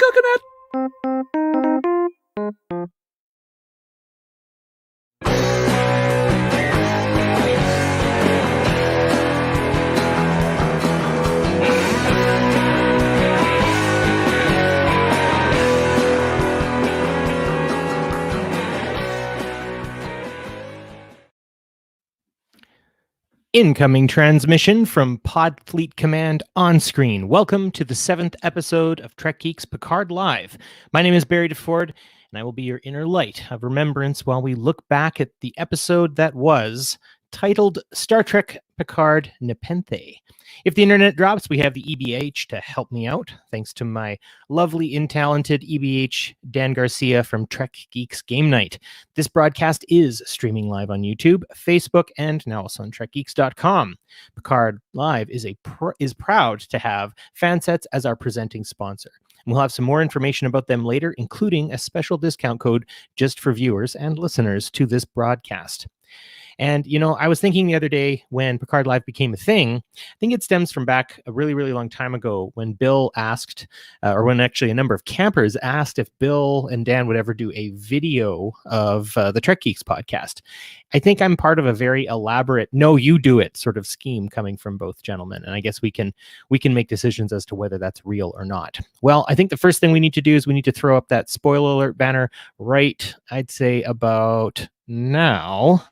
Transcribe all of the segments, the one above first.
looking at? Incoming transmission from Podfleet Command on screen. Welcome to the 7th episode of Trek Geeks Picard Live. My name is Barry DeFord, and I will be your inner light of remembrance while we look back at the episode that was titled Star Trek Picard Nepenthe. If the internet drops, we have the EBH to help me out, thanks to my lovely and talented EBH Dan Garcia from Trek Geeks Game Night. This broadcast is streaming live on YouTube, Facebook, and now also on TrekGeeks.com. Picard Live is proud to have Fansets as our presenting sponsor. We'll have some more information about them later, including a special discount code just for viewers and listeners to this broadcast. And, you know, I was thinking the other day when Picard Live became a thing, I think it stems from back a really, really long time ago when Bill asked, or when actually a number of campers asked if Bill and Dan would ever do a video of the Trek Geeks podcast. I think I'm part of a very elaborate, no, you do it sort of scheme coming from both gentlemen. And I guess we can make decisions as to whether that's real or not. Well, I think the first thing we need to do is we need to throw up that spoiler alert banner right, I'd say about now.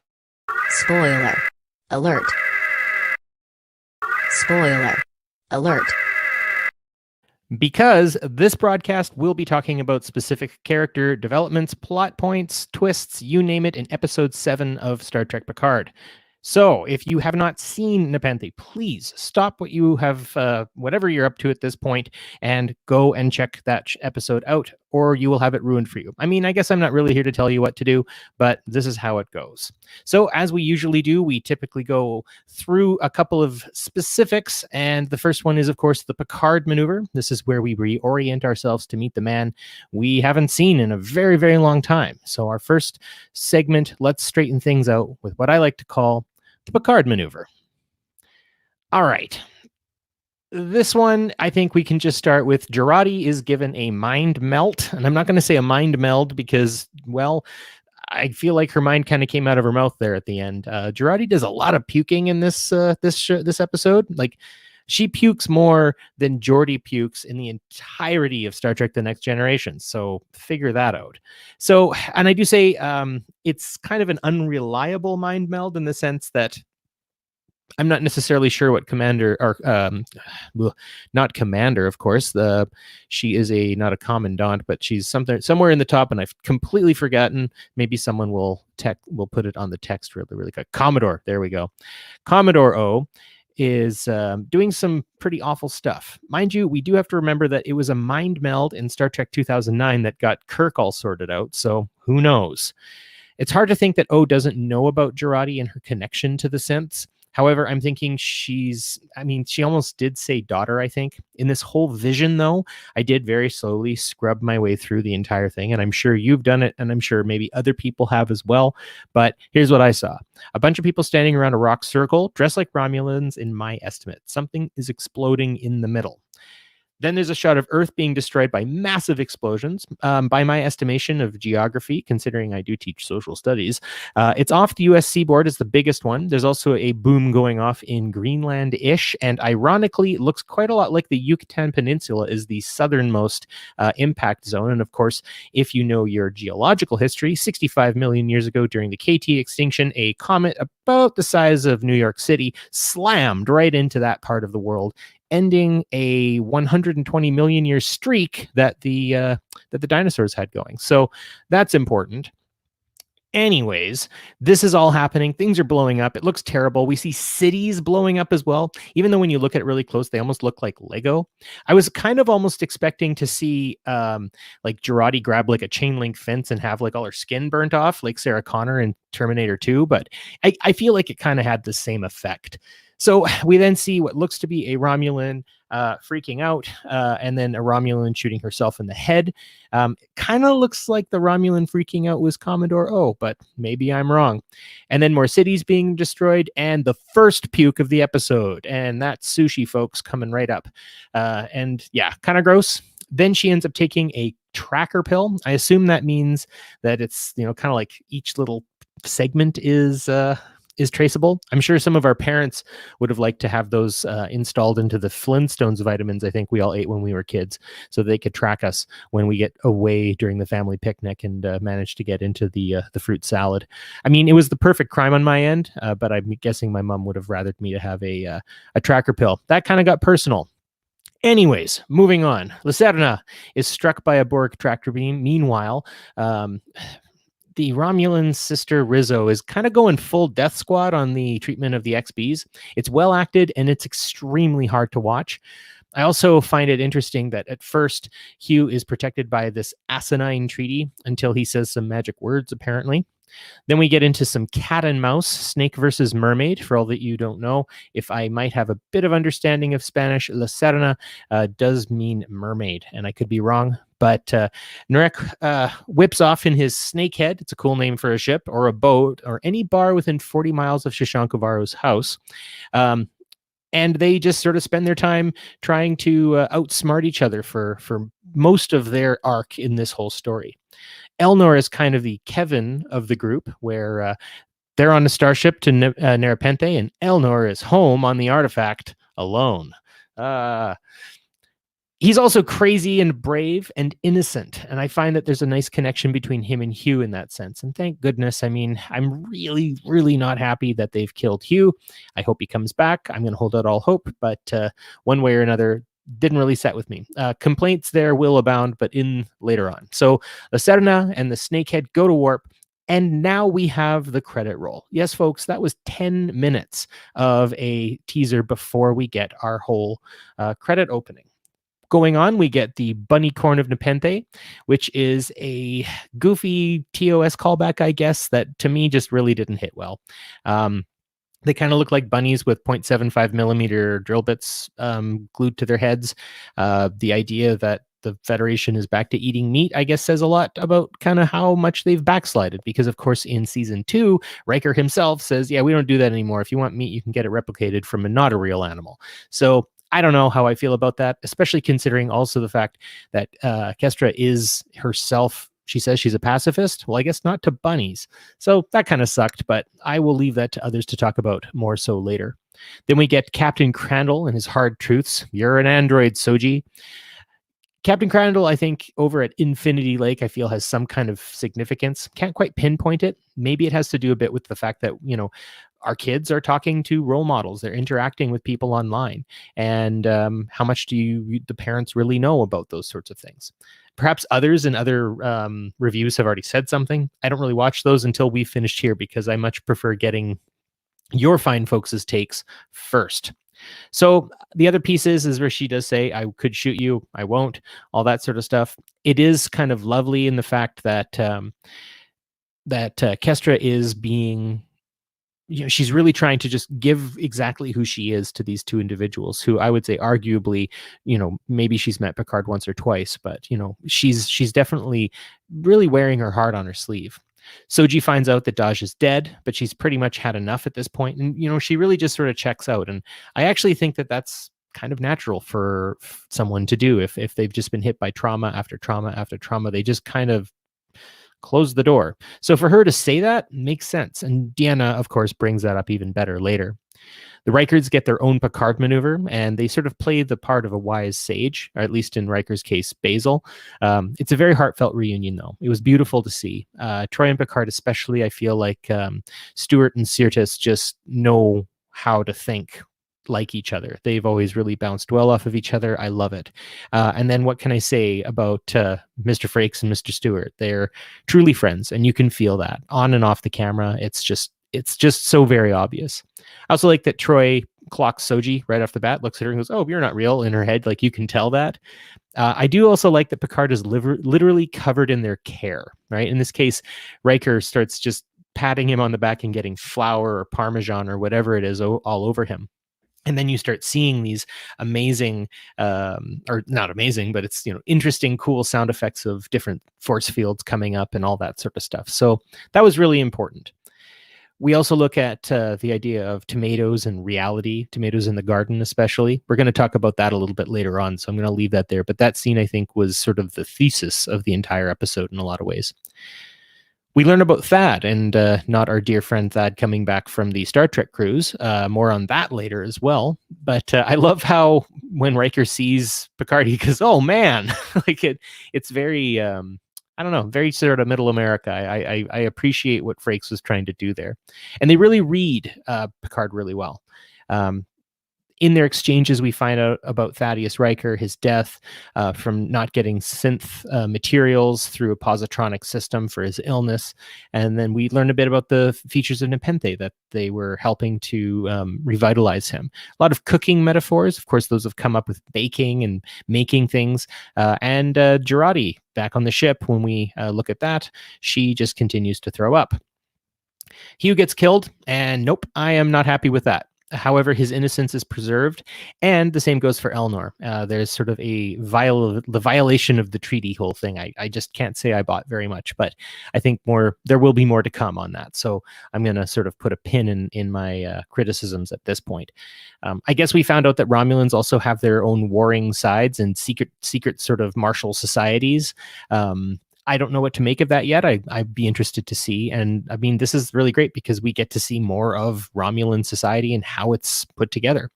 Spoiler alert. Spoiler alert. Because this broadcast will be talking about specific character developments, plot points, twists, you name it, in episode 7 of Star Trek Picard. So if you have not seen Nepenthe, please stop what you have, whatever you're up to at this point, and go and check that episode out, or you will have it ruined for you. I mean, I guess I'm not really here to tell you what to do, but this is how it goes. So as we usually do, we typically go through a couple of specifics, and the first one is, of course, the Picard maneuver. This is where we reorient ourselves to meet the man we haven't seen in a very, very long time. So our first segment, let's straighten things out with what I like to call the Picard maneuver. All right. This one, I think we can just start with Jurati is given a mind melt. And I'm not going to say a mind meld because, well, I feel like her mind kind of came out of her mouth there at the end. Jurati does a lot of puking in this episode. Like, she pukes more than Geordi pukes in the entirety of Star Trek The Next Generation. So figure that out. So, and I do say it's kind of an unreliable mind meld in the sense that I'm not necessarily sure what commander, or not commander, of course. She is not a commandant, but she's somewhere in the top, and I've completely forgotten. Maybe someone will put it on the text really quick. Commodore, there we go. Commodore O is doing some pretty awful stuff. Mind you, we do have to remember that it was a mind meld in Star Trek 2009 that got Kirk all sorted out, so who knows? It's hard to think that O doesn't know about Jurati and her connection to the synths. However, I'm thinking she almost did say daughter, I think. In this whole vision, though, I did very slowly scrub my way through the entire thing, and I'm sure you've done it, and I'm sure maybe other people have as well. But here's what I saw. A bunch of people standing around a rock circle, dressed like Romulans in my estimate. Something is exploding in the middle. Then there's a shot of Earth being destroyed by massive explosions. By my estimation of geography, considering I do teach social studies, it's off the U.S. seaboard is the biggest one. There's also a boom going off in Greenland-ish, and ironically, it looks quite a lot like the Yucatan Peninsula is the southernmost impact zone. And of course, if you know your geological history, 65 million years ago during the KT extinction, a comet about the size of New York City slammed right into that part of the world, ending a 120 million year streak that the dinosaurs had going. So that's important. Anyways, this is all happening. Things are blowing up. It looks terrible. We see cities blowing up as well. Even though when you look at it really close, they almost look like Lego. I was kind of almost expecting to see like Jurati grab like a chain link fence and have like all her skin burnt off like Sarah Connor in Terminator 2. But I feel like it kind of had the same effect. So we then see what looks to be a Romulan freaking out, and then a Romulan shooting herself in the head. Kind of looks like the Romulan freaking out was Commodore O, but maybe I'm wrong. And then more cities being destroyed, and the first puke of the episode. And that's sushi, folks, coming right up. And yeah, kind of gross. Then she ends up taking a tracker pill. I assume that means that it's, kind of like each little segment is traceable. I'm sure some of our parents would have liked to have those installed into the Flintstones vitamins I think we all ate when we were kids, so they could track us when we get away during the family picnic and manage to get into the fruit salad. I mean, it was the perfect crime on my end, but I'm guessing my mom would have rathered me to have a tracker pill. That kind of got personal. Anyways, moving on. Lacerna is struck by a Borg tractor beam. Meanwhile, the Romulan sister Rizzo is kind of going full death squad on the treatment of the XBs. It's well acted and it's extremely hard to watch. I also find it interesting that at first Hugh is protected by this asinine treaty until he says some magic words, apparently. Then we get into some cat and mouse, snake versus mermaid. For all that you don't know, if I might have a bit of understanding of Spanish, La Serna does mean mermaid, and I could be wrong. But Narek whips off in his snakehead. It's a cool name for a ship or a boat or any bar within 40 miles of Shashank Varo's house. And they just sort of spend their time trying to outsmart each other for most of their arc in this whole story. Elnor is kind of the Kevin of the group, where they're on a starship to Nepenthe, and Elnor is home on the artifact alone. He's also crazy and brave and innocent, and I find that there's a nice connection between him and Hugh in that sense. And thank goodness. I mean, I'm really, really not happy that they've killed Hugh. I hope he comes back. I'm going to hold out all hope, but one way or another, didn't really set with me. Complaints there will abound, but in later on. So Lacerna and the snakehead go to warp, and now we have the credit roll. Yes, folks, that was 10 minutes of a teaser before we get our whole credit opening. Going on, we get the Bunny Corn of Nepenthe, which is a goofy TOS callback, I guess, that to me just really didn't hit well. They kind of look like bunnies with 0.75 millimeter drill bits glued to their heads. The idea that the Federation is back to eating meat, I guess, says a lot about kind of how much they've backslided. Because, of course, in season 2, Riker himself says, yeah, we don't do that anymore. If you want meat, you can get it replicated from not a real animal. So I don't know how I feel about that, especially considering also the fact that Kestra is herself, she says she's a pacifist. Well, I guess not to bunnies. So that kind of sucked, but I will leave that to others to talk about more so later. Then we get Captain Crandall and his hard truths. You're an android, Soji. Captain Crandall, I think, over at Infinity Lake, I feel has some kind of significance. Can't quite pinpoint it. Maybe it has to do a bit with the fact that, our kids are talking to role models. They're interacting with people online. And how much do the parents really know about those sorts of things? Perhaps others in other reviews have already said something. I don't really watch those until we've finished here because I much prefer getting your fine folks' takes first. So the other piece is where she does say, I could shoot you, I won't, all that sort of stuff. It is kind of lovely in the fact that Kestra is being, she's really trying to just give exactly who she is to these two individuals who I would say arguably, maybe she's met Picard once or twice, but she's definitely really wearing her heart on her sleeve. Soji finds out that Daj is dead, but she's pretty much had enough at this point. And, she really just sort of checks out. And I actually think that that's kind of natural for someone to do. If they've just been hit by trauma after trauma after trauma, they just kind of close the door. So for her to say that makes sense. And Deanna, of course, brings that up even better later. The Rikers get their own Picard maneuver, and they sort of play the part of a wise sage, or at least in Riker's case, Basil. It's a very heartfelt reunion, though. It was beautiful to see. Troy and Picard especially, I feel like Stewart and Sirtis just know how to think like each other. They've always really bounced well off of each other. I love it. And then what can I say about Mr. Frakes and Mr. Stewart? They're truly friends, and you can feel that on and off the camera. It's just so very obvious. I also like that Troy clocks Soji right off the bat, looks at her and goes, "Oh, you're not real," in her head. Like, you can tell that. I do also like that Picard is literally covered in their care, right? In this case, Riker starts just patting him on the back and getting flour or Parmesan or whatever it is all over him. And then you start seeing these amazing, or not amazing, but it's, interesting, cool sound effects of different force fields coming up and all that sort of stuff. So that was really important. We also look at the idea of tomatoes and reality, tomatoes in the garden especially. We're going to talk about that a little bit later on, so I'm going to leave that there. But that scene, I think, was sort of the thesis of the entire episode in a lot of ways. We learn about Thad and not our dear friend Thad coming back from the Star Trek cruise. More on that later as well. But I love how when Riker sees Picard, he goes, "Oh man!" Like it's very, I don't know, very sort of middle America. I appreciate what Frakes was trying to do there, and they really read Picard really well. In their exchanges, we find out about Thaddeus Riker, his death from not getting synth materials through a positronic system for his illness. And then we learn a bit about the features of Nepenthe, that they were helping to revitalize him. A lot of cooking metaphors. Of course, those have come up with baking and making things. And Jurati back on the ship, when we look at that, she just continues to throw up. Hugh gets killed, and nope, I am not happy with that. However, his innocence is preserved, and the same goes for Elnor. There's sort of the violation of the treaty whole thing. I just can't say I bought very much, but I think there will be more to come on that. So I'm going to sort of put a pin in my criticisms at this point. I guess we found out that Romulans also have their own warring sides and secret sort of martial societies. I don't know what to make of that yet. I'd be interested to see. And I mean, this is really great because we get to see more of Romulan society and how it's put together.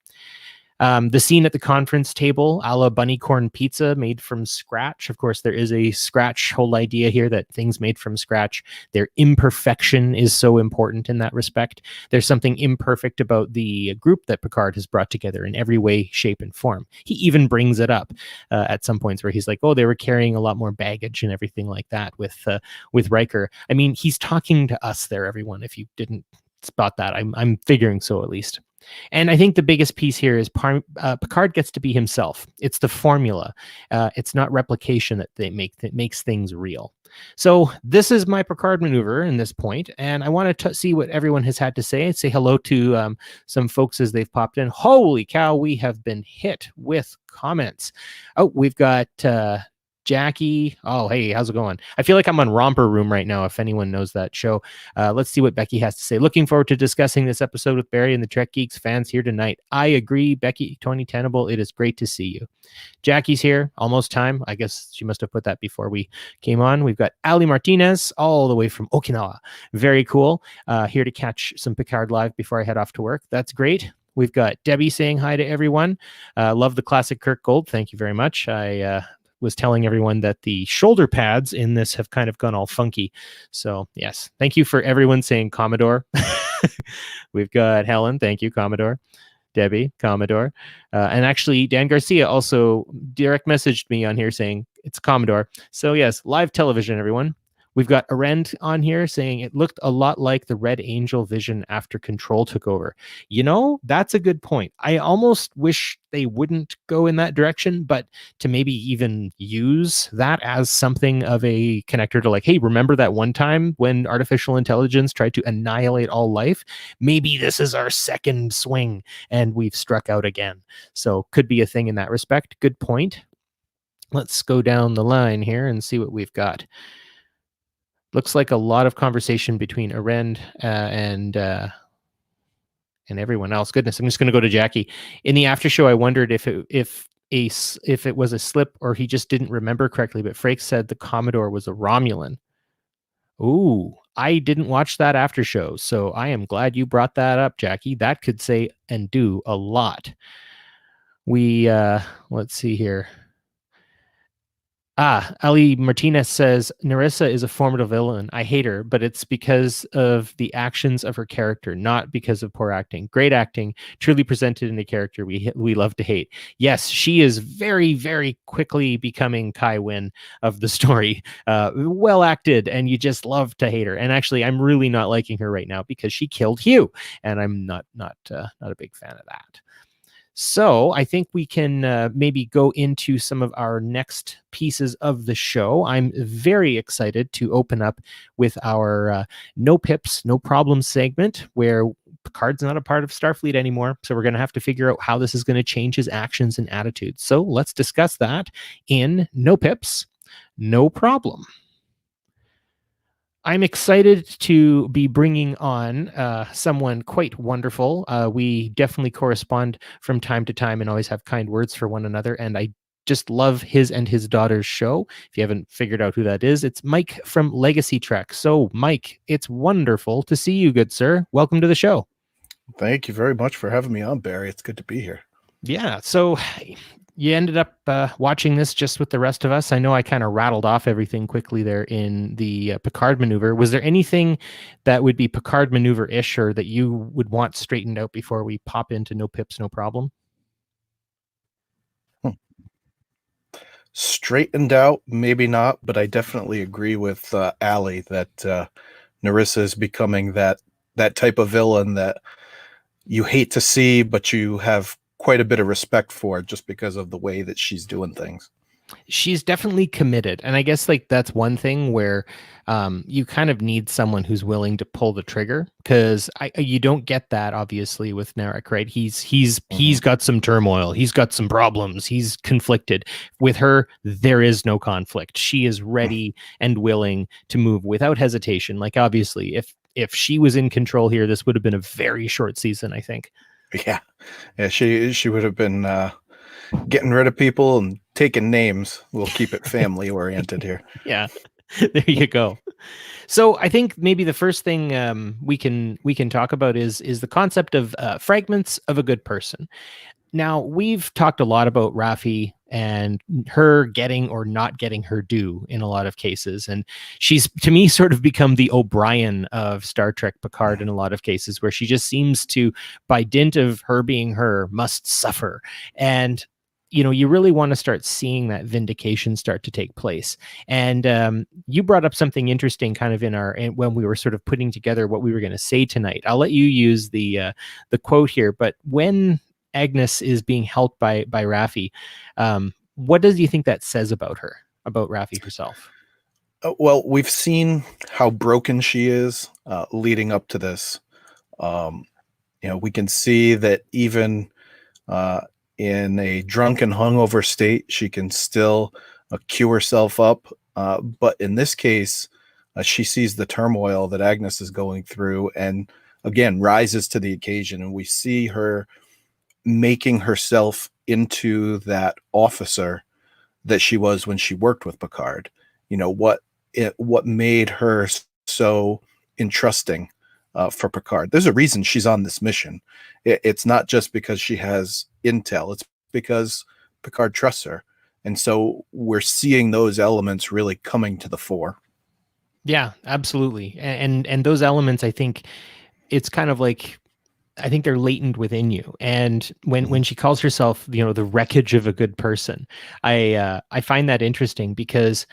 The scene at the conference table, a la bunny corn pizza made from scratch. Of course, there is a scratch whole idea here that things made from scratch, their imperfection is so important in that respect. There's something imperfect about the group that Picard has brought together in every way, shape, and form. He even brings it up at some points where he's like, oh, they were carrying a lot more baggage and everything like that with Riker. I mean, he's talking to us there, everyone, if you didn't spot that. I'm figuring so, at least. And I think the biggest piece here is Picard gets to be himself. It's the formula. It's not replication that makes things real. So this is my Picard maneuver in this point, and I want to see what everyone has had to say. Say hello to some folks as they've popped in. Holy cow, we have been hit with comments. Oh, we've got Jackie. Oh, hey, how's it going? I feel like I'm on Romper Room right now, if anyone knows that show. Let's see what Becky has to say. Looking forward to discussing this episode with Barry and the Trek Geeks fans here tonight. I agree, Becky, Tony Tenable. It is great to see you. Jackie's here. Almost time. I guess she must have put that before we came on. We've got Ali Martinez all the way from Okinawa. Very cool. Here to catch some Picard live before I head off to work. That's great. We've got Debbie saying hi to everyone. Love the classic Kirk Gold. Thank you very much. I was telling everyone that the shoulder pads in this have kind of gone all funky. So yes, thank you for everyone saying Commodore. We've got Helen. Thank you, Commodore. Debbie, Commodore. And actually, Dan Garcia also direct messaged me on here saying it's Commodore. So yes, live television, everyone. We've got Arend on here saying it looked a lot like the Red Angel vision after Control took over. You know, that's a good point. I almost wish they wouldn't go in that direction, but to maybe even use that as something of a connector to like, hey, remember that one time when artificial intelligence tried to annihilate all life? Maybe this is our second swing and we've struck out again. So could be a thing in that respect. Good point. Let's go down the line here and see what we've got. Looks like a lot of conversation between Arend and everyone else. Goodness, I'm just going to go to Jackie. In the after show, I wondered if it was a slip or he just didn't remember correctly. But Frakes said the Commodore was a Romulan. Ooh, I didn't watch that after show, so I am glad you brought that up, Jackie. That could say and do a lot. We let's see here. Ali Martinez says, Narissa is a formidable villain. I hate her, but it's because of the actions of her character, not because of poor acting. Great acting, truly presented in a character we love to hate. Yes, she is very, very quickly becoming Kai Wynn of the story. Well acted, and you just love to hate her. And actually, I'm really not liking her right now because she killed Hugh, and I'm not a big fan of that. So I think we can maybe go into some of our next pieces of the show. I'm very excited to open up with our No Pips, No Problems segment, where Picard's not a part of Starfleet anymore. So we're going to have to figure out how this is going to change his actions and attitudes. So let's discuss that in No Pips, No Problem. I'm excited to be bringing on someone quite wonderful. We definitely correspond from time to time and always have kind words for one another. And I just love his and his daughter's show. If you haven't figured out who that is, it's Mike from Legacy Trek. So, Mike, it's wonderful to see you, good sir. Welcome to the show. Thank you very much for having me on, Barry. It's good to be here. Yeah. So you ended up watching this just with the rest of us. I know I kind of rattled off everything quickly there in the Picard maneuver. Was there anything that would be Picard maneuver-ish or that you would want straightened out before we pop into No Pips, No Problem? Straightened out, maybe not, but I definitely agree with Allie that Narissa is becoming that type of villain that you hate to see, but you have quite a bit of respect for just because of the way that she's doing things. She's definitely committed, and I guess like that's one thing where you kind of need someone who's willing to pull the trigger, because you don't get that obviously with Narek, right? He's got some turmoil, he's got some problems, he's conflicted. With her, there is no conflict. She is ready and willing to move without hesitation. Like obviously, if she was in control here, this would have been a very short season, I think. Yeah, she would have been getting rid of people and taking names. We'll keep it family oriented here. Yeah, there you go. So I think maybe the first thing we can talk about is the concept of fragments of a good person. Now, we've talked a lot about Raffi and her getting or not getting her due in a lot of cases. And she's, to me, sort of become the O'Brien of Star Trek Picard in a lot of cases, where she just seems to, by dint of her being her, must suffer. And you really want to start seeing that vindication start to take place. And you brought up something interesting kind of when we were sort of putting together what we were going to say tonight. I'll let you use the quote here, but when Agnes is being helped by Raffi, what does you think that says about her, about Raffi herself? Well, we've seen how broken she is leading up to this. We can see that even in a drunken, hungover state, she can still cue herself up. But in this case, she sees the turmoil that Agnes is going through and, again, rises to the occasion. And we see her making herself into that officer that she was when she worked with Picard. What made her so entrusting for Picard. There's a reason she's on this mission. It's not just because she has intel. It's because Picard trusts her. And so we're seeing those elements really coming to the fore. Yeah, absolutely. And those elements, I think it's kind of like, I think they're latent within you. And when she calls herself, the wreckage of a good person, I find that interesting because,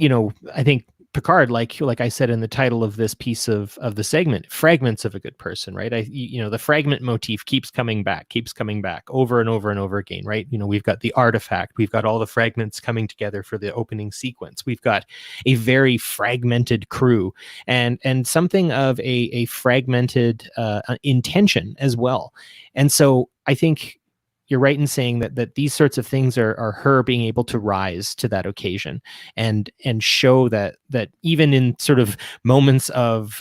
I think Picard, like I said in the title of this piece of the segment, fragments of a good person, right? The fragment motif keeps coming back over and over and over again, right? We've got the artifact, we've got all the fragments coming together for the opening sequence. We've got a very fragmented crew and something of a fragmented intention as well. And so I think you're right in saying that these sorts of things are her being able to rise to that occasion and show that even in sort of moments of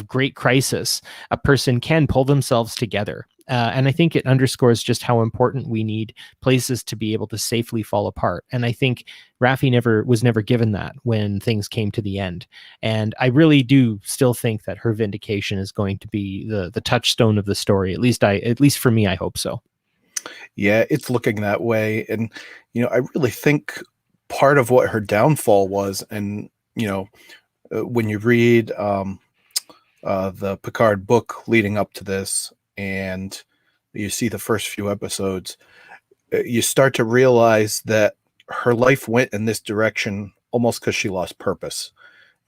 great crisis, a person can pull themselves together. And I think it underscores just how important we need places to be able to safely fall apart. And I think Raffi was never given that when things came to the end. And I really do still think that her vindication is going to be the touchstone of the story. At least for me, I hope so. Yeah, it's looking that way. And, I really think part of what her downfall was, and, when you read the Picard book leading up to this, and you see the first few episodes, you start to realize that her life went in this direction almost because she lost purpose.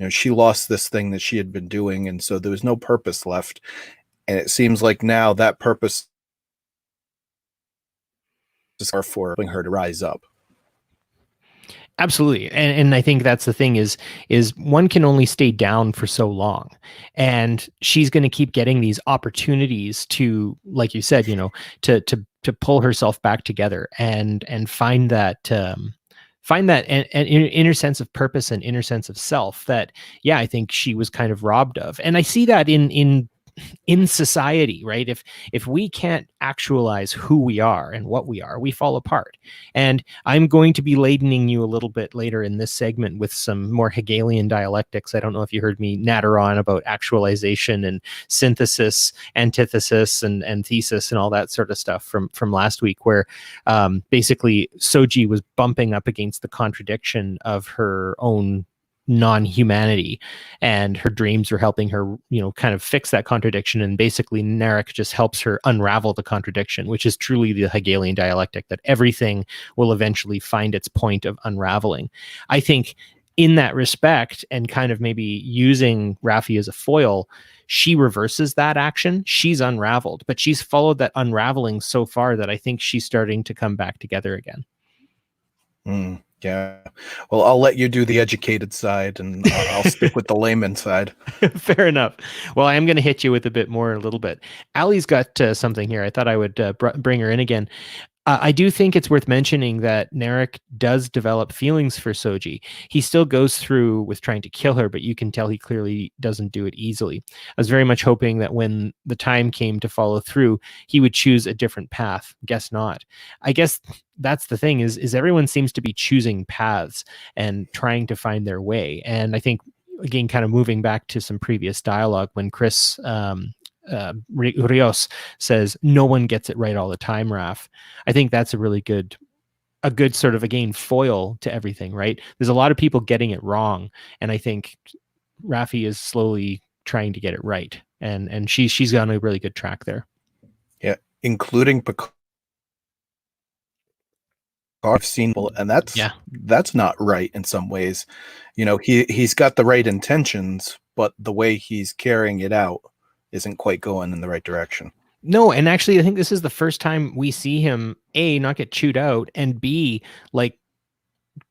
She lost this thing that she had been doing, and so there was no purpose left. And it seems like now that purpose for her to rise up. Absolutely. And I think that's the thing is one can only stay down for so long. And she's going to keep getting these opportunities to, like you said, to pull herself back together and find that find that an inner sense of purpose and inner sense of self that, yeah, I think she was kind of robbed of. And I see that in society, right? If we can't actualize who we are and what we are, we fall apart. And I'm going to be ladening you a little bit later in this segment with some more Hegelian dialectics. I don't know if you heard me natter on about actualization and synthesis, antithesis, and thesis, and all that sort of stuff from last week, where basically Soji was bumping up against the contradiction of her own non-humanity, and her dreams are helping her, kind of fix that contradiction. And basically Narek just helps her unravel the contradiction, which is truly the Hegelian dialectic, that everything will eventually find its point of unraveling. I think in that respect, and kind of maybe using Raffi as a foil, she reverses that action. She's unraveled, but she's followed that unraveling so far that I think she's starting to come back together again. Yeah. Well, I'll let you do the educated side, and I'll stick with the layman side. Fair enough. Well, I am going to hit you with a bit more in a little bit. Allie's got something here. I thought I would bring her in again. I do think it's worth mentioning that Narek does develop feelings for Soji. He still goes through with trying to kill her, but you can tell he clearly doesn't do it easily. I was very much hoping that when the time came to follow through, he would choose a different path. Guess not. I guess that's the thing is everyone seems to be choosing paths and trying to find their way. And I think, again, kind of moving back to some previous dialogue when Chris Rios says no one gets it right all the time, Raph. I think that's a good sort of, again, foil to everything, right? There's a lot of people getting it wrong, and I think Raffi is slowly trying to get it right, and she's on a really good track there. Yeah, including Picard. I've seen, and that's not right in some ways. He's got the right intentions, but the way he's carrying it out isn't quite going in the right direction. No, and actually I think this is the first time we see him, A, not get chewed out, and B, like,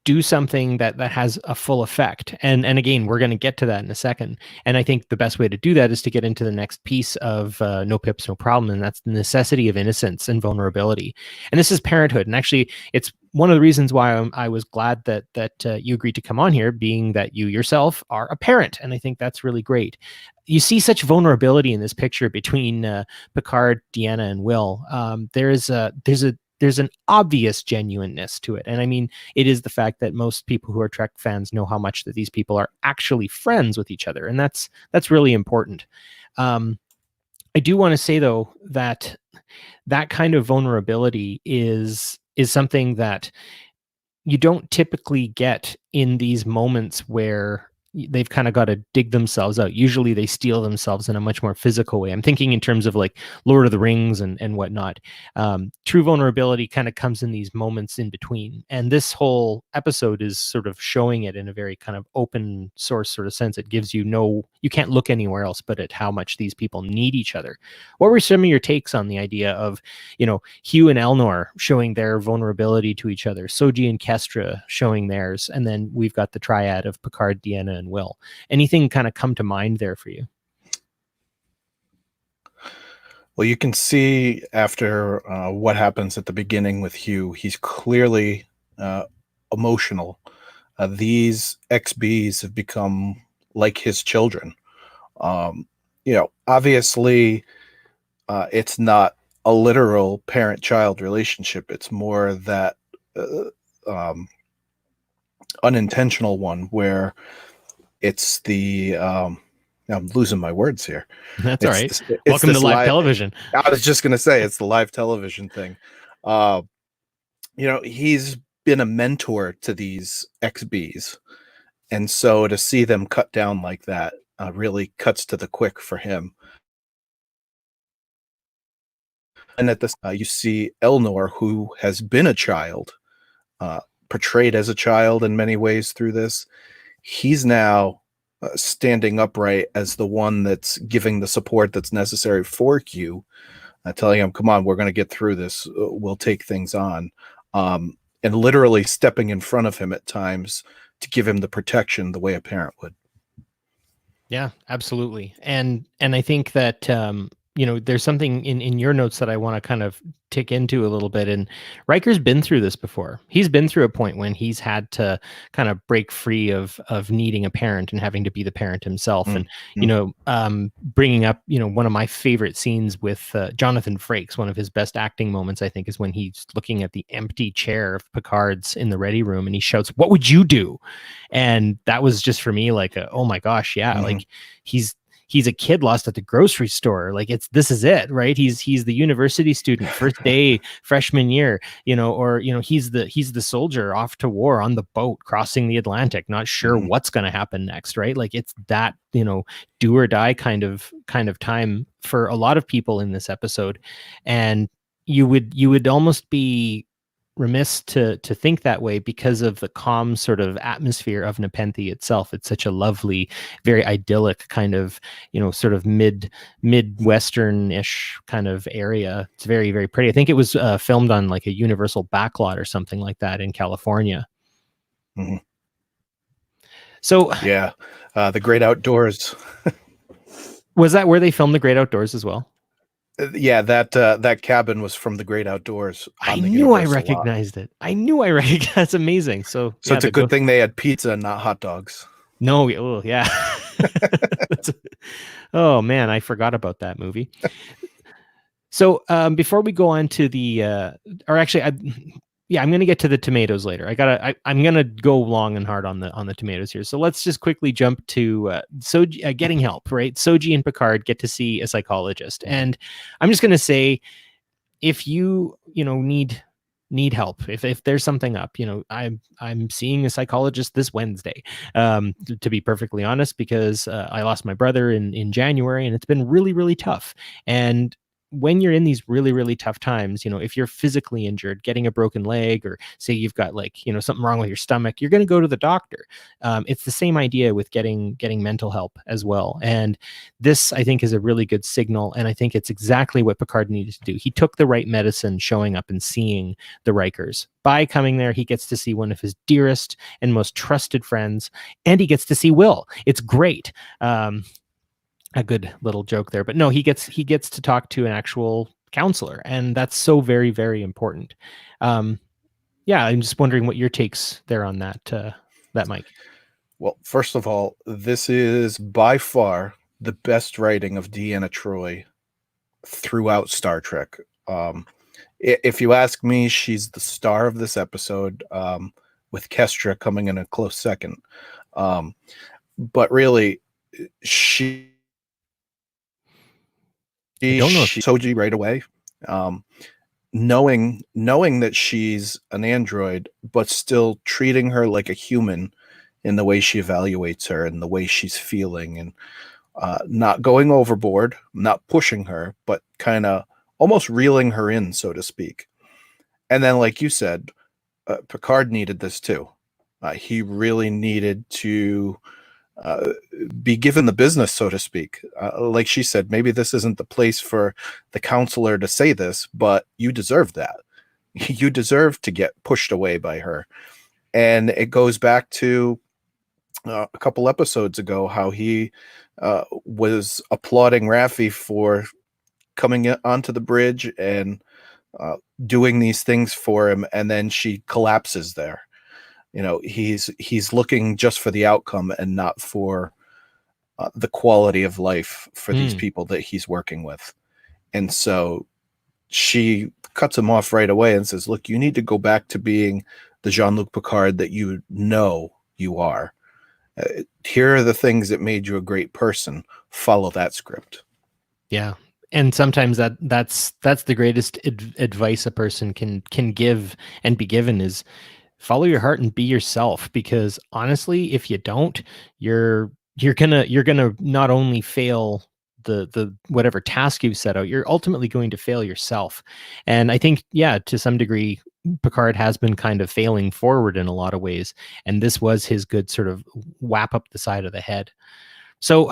do something that has a full effect. And again, we're going to get to that in a second. And I think the best way to do that is to get into the next piece of No Pips, No Problem. And that's the necessity of innocence and vulnerability. And this is parenthood. And actually, it's one of the reasons why I was glad that you agreed to come on here, being that you yourself are a parent. And I think that's really great. You see such vulnerability in this picture between Picard, Deanna, and Will. There's an obvious genuineness to it. And I mean, it is the fact that most people who are Trek fans know how much that these people are actually friends with each other. And that's really important. I do want to say, though, that kind of vulnerability is something that you don't typically get in these moments where they've kind of got to dig themselves out. Usually they steal themselves in a much more physical way. I'm thinking in terms of like Lord of the Rings and whatnot. True vulnerability kind of comes in these moments in between. And this whole episode is sort of showing it in a very kind of open source sort of sense. It gives you you can't look anywhere else but at how much these people need each other. What were some of your takes on the idea of, Hugh and Elnor showing their vulnerability to each other, Soji and Kestra showing theirs, and then we've got the triad of Picard, Deanna, and Will? Anything kind of come to mind there for you? Well, you can see after what happens at the beginning with Hugh, he's clearly emotional. These XBs have become like his children. Obviously, it's not a literal parent-child relationship. It's more that unintentional one where it's the I'm losing my words here. That's all right. Welcome to live television. I was just going to say it's the live television thing. He's been a mentor to these XBs. And so to see them cut down like that really cuts to the quick for him. And at this, you see Elnor, who has been a child, portrayed as a child in many ways through this. He's now standing upright as the one that's giving the support that's necessary for Q, telling him, come on, we're going to get through this. We'll take things on. And literally stepping in front of him at times to give him the protection the way a parent would. Yeah, absolutely. And I think that, there's something in your notes that I want to kind of tick into a little bit. And Riker's been through this before. He's been through a point when he's had to kind of break free of needing a parent and having to be the parent himself. And, bringing up, one of my favorite scenes with Jonathan Frakes, one of his best acting moments, I think, is when he's looking at the empty chair of Picard's in the ready room and he shouts, "What would you do?" And that was just for me like, oh my gosh, yeah, like he's a kid lost at the grocery store. Like this is it, right? He's the university student, first day, freshman year, or he's the soldier off to war on the boat crossing the Atlantic, not sure what's going to happen next, right? Like it's that, do or die kind of time for a lot of people in this episode. And you would almost be remiss to think that way because of the calm sort of atmosphere of Nepenthe itself. It's such a lovely, very idyllic kind of, sort of midwestern-ish kind of area. It's very, very pretty. I think it was filmed on like a Universal backlot or something like that in California. So yeah, the Great Outdoors. Was that where they filmed The Great Outdoors as well? Yeah, that cabin was from The Great Outdoors. I knew I recognized it. That's amazing. So it's a good thing they had pizza and not hot dogs. No, oh yeah. Oh man, I forgot about that movie. So before we go on to the, or actually, I'm going to get to the tomatoes later. I'm going to go long and hard on the tomatoes here. So let's just quickly jump to Soji getting help, right? Soji and Picard get to see a psychologist. And I'm just going to say, if you need help, if there's something up, I'm seeing a psychologist this Wednesday, to be perfectly honest, because I lost my brother in January and it's been really, really tough. And when you're in these really, really tough times, if you're physically injured, getting a broken leg, or say you've got something wrong with your stomach, you're going to go to the doctor. It's the same idea with getting mental help as well. And this, I think, is a really good signal. And I think it's exactly what Picard needed to do. He took the right medicine showing up and seeing the Rikers. By coming there, he gets to see one of his dearest and most trusted friends, and he gets to see Will. It's great. A good little joke there, but no, he gets to talk to an actual counselor, and that's so very, very important. I'm just wondering what your takes there on that, Mike. Well, first of all, this is by far the best writing of Deanna Troi throughout Star Trek. If you ask me, she's the star of this episode, with Kestra coming in a close second. But really, she Soji right away, knowing that she's an android, but still treating her like a human in the way she evaluates her and the way she's feeling, and not going overboard, not pushing her, but kind of almost reeling her in, so to speak. And then, like you said, Picard needed this too. He really needed to be given the business, so to speak. Like she said, maybe this isn't the place for the counselor to say this, but you deserve that. You deserve to get pushed away by her. And it goes back to a couple episodes ago, how he was applauding Raffi for coming onto the bridge and doing these things for him, and then she collapses there. He's looking just for the outcome and not for the quality of life for these people that he's working with. And so she cuts him off right away and says, look, you need to go back to being the Jean-Luc Picard that you are. Here are the things that made you a great person. Follow that script. Yeah. And sometimes that's the greatest advice a person can give and be given is follow your heart and be yourself, because honestly, if you don't, you're gonna not only fail the whatever task you've set out, you're ultimately going to fail yourself. And I think, to some degree, Picard has been kind of failing forward in a lot of ways, and this was his good sort of whap up the side of the head. So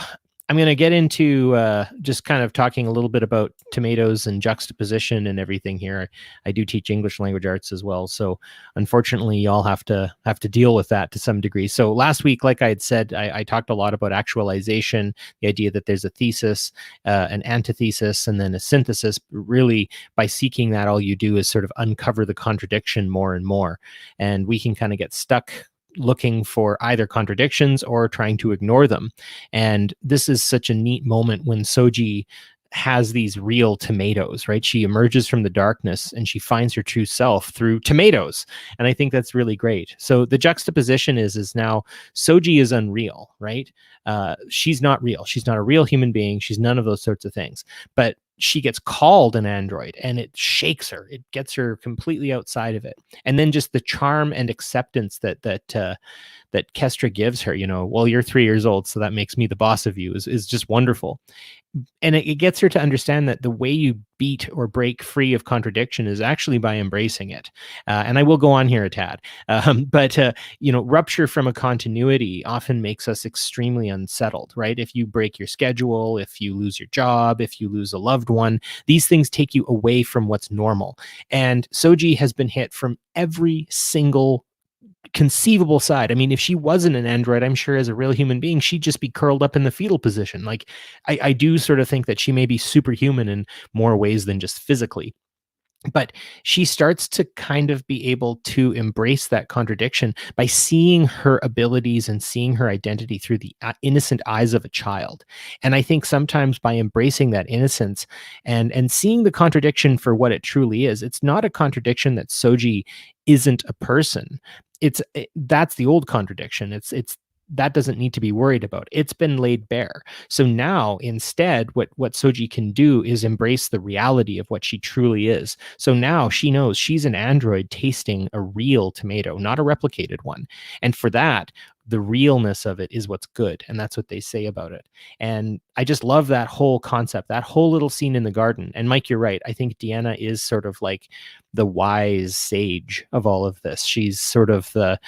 I'm going to get into just kind of talking a little bit about tomatoes and juxtaposition and everything here. I do teach English language arts as well, so unfortunately, y'all have to deal with that to some degree. So last week, like I had said, I talked a lot about actualization, the idea that there's a thesis, an antithesis, and then a synthesis. Really, by seeking that, all you do is sort of uncover the contradiction more and more, and we can kind of get stuck looking for either contradictions or trying to ignore them. And this is such a neat moment when Soji has these real tomatoes, right? She emerges from the darkness and she finds her true self through tomatoes. And I think that's really great. So the juxtaposition is now Soji is unreal, right? She's not real. She's not a real human being. She's none of those sorts of things. But she gets called an android and it shakes her. It gets her completely outside of it. And then just the charm and acceptance that Kestra gives her, well, you're 3 years old, so that makes me the boss of you, is just wonderful. And it gets her to understand that the way you beat or break free of contradiction is actually by embracing it. And I will go on here a tad. But rupture from a continuity often makes us extremely unsettled, right? If you break your schedule, if you lose your job, if you lose a loved one, these things take you away from what's normal. And Soji has been hit from every single conceivable side. I mean, if she wasn't an android, I'm sure as a real human being, she'd just be curled up in the fetal position. Like, I do sort of think that she may be superhuman in more ways than just physically. But she starts to kind of be able to embrace that contradiction by seeing her abilities and seeing her identity through the innocent eyes of a child. And I think sometimes by embracing that innocence and seeing the contradiction for what it truly is, it's not a contradiction that Soji isn't a person. That's the old contradiction. It's that doesn't need to be worried about. It's been laid bare. So now instead, what Soji can do is embrace the reality of what she truly is. So now she knows she's an android tasting a real tomato, not a replicated one. And for that, the realness of it is what's good. And that's what they say about it. And I just love that whole concept, that whole little scene in the garden. And Mike, you're right. I think Deanna is sort of like the wise sage of all of this. She's sort of the,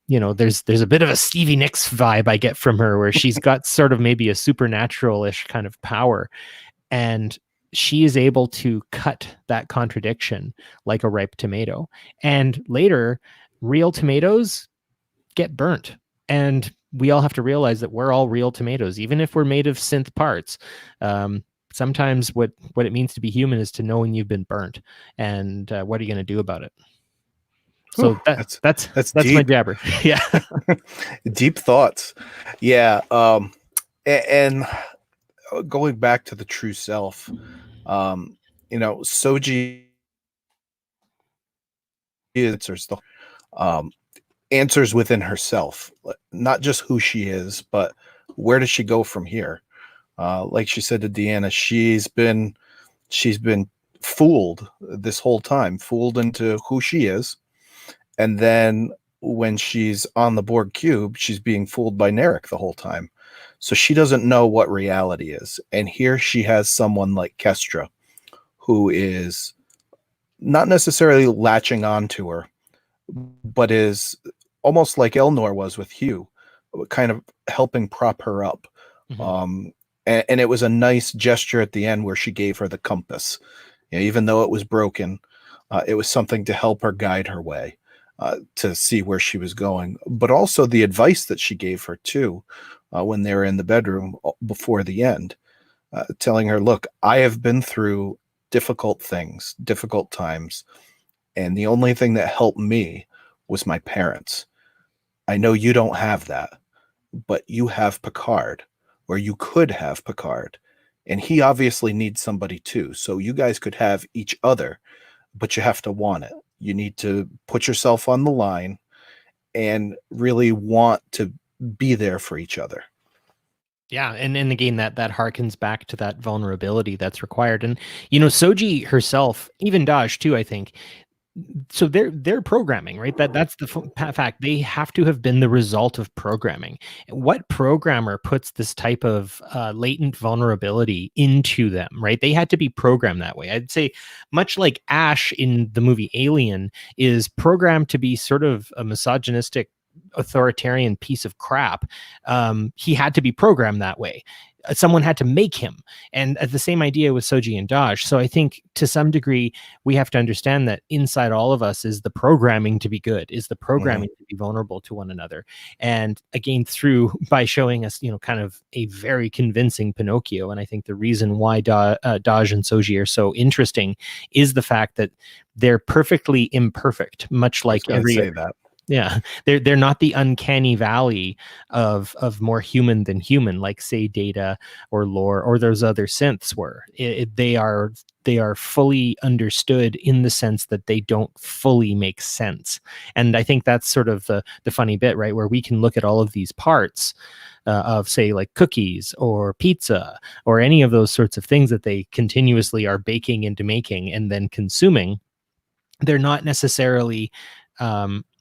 there's a bit of a Stevie Nicks vibe I get from her, where she's got sort of maybe a supernatural-ish kind of power. And she is able to cut that contradiction like a ripe tomato. And later, real tomatoes get burnt. And we all have to realize that we're all real tomatoes, even if we're made of synth parts. Sometimes what it means to be human is to know when you've been burnt. And what are you going to do about it? So that's my jabber. Yeah. Deep thoughts. Yeah. And going back to the true self, Soji answers within herself, not just who she is, but where does she go from here? Like she said to Deanna, she's been fooled this whole time, fooled into who she is. And then when she's on the Borg cube, she's being fooled by Narek the whole time. So she doesn't know what reality is. And here she has someone like Kestra, who is not necessarily latching on to her, but is almost like Elnor was with Hugh, kind of helping prop her up. Mm-hmm. And it was a nice gesture at the end where she gave her the compass. Even though it was broken, it was something to help her guide her way. To see where she was going, but also the advice that she gave her too, when they were in the bedroom before the end, telling her, look, I have been through difficult things, difficult times, and the only thing that helped me was my parents. I know you don't have that, but you have Picard, or you could have Picard, and he obviously needs somebody too. So you guys could have each other, but you have to want it. You need to put yourself on the line and really want to be there for each other. Yeah, and again, that harkens back to that vulnerability that's required. And Soji herself, even Daj too, I think. So they're programming, right? That's the fact. They have to have been the result of programming. What programmer puts this type of latent vulnerability into them, right? They had to be programmed that way. I'd say much like Ash in the movie Alien is programmed to be sort of a misogynistic authoritarian piece of crap. He had to be programmed that way. Someone had to make him. And the same idea with Soji and Daj. So I think to some degree, we have to understand that inside all of us is the programming to be good, is the programming to be vulnerable to one another. And again, by showing us, kind of a very convincing Pinocchio. And I think the reason why Daj and Soji are so interesting is the fact that they're perfectly imperfect, much like say that. Yeah, they're not the uncanny valley of more human than human, like say Data or Lore or those other synths were. They are fully understood in the sense that they don't fully make sense. And I think that's sort of the funny bit, right? Where we can look at all of these parts of say like cookies or pizza or any of those sorts of things that they continuously are baking into making and then consuming. They're not necessarily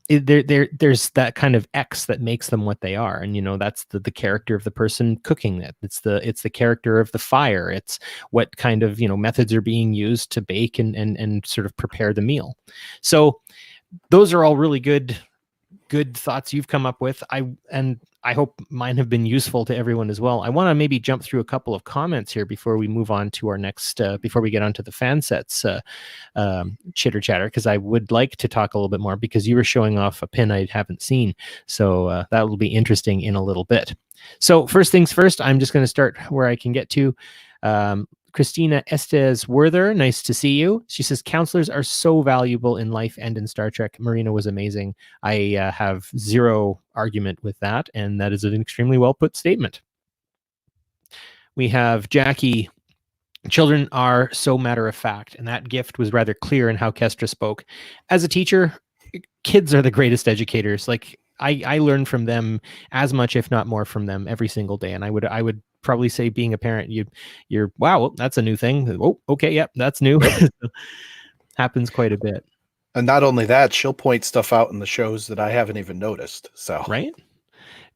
there's that kind of X that makes them what they are, and that's the character of the person cooking it. It's the character of the fire. It's what kind of methods are being used to bake and sort of prepare the meal. So those are all really good thoughts you've come up with. I hope mine have been useful to everyone as well. I want to maybe jump through a couple of comments here before we move on to our next, before we get onto the fan sets chitter chatter, because I would like to talk a little bit more because you were showing off a pin I haven't seen. So that will be interesting in a little bit. So first things first, I'm just going to start where I can get to. Christina Estes Werther, nice to see you. She says, counselors are so valuable in life and in Star Trek. Marina was amazing. I have zero argument with that, and that is an extremely well put statement. We have Jackie. Children are so matter of fact, and that gift was rather clear in how Kestra spoke. As a teacher, kids are the greatest educators. Like I learn from them as much, if not more, from them every single day. And I would probably say, being a parent, you're wow, that's a new thing. Oh, okay, yep, that's new. Happens quite a bit. And not only that, she'll point stuff out in the shows that I haven't even noticed. So right.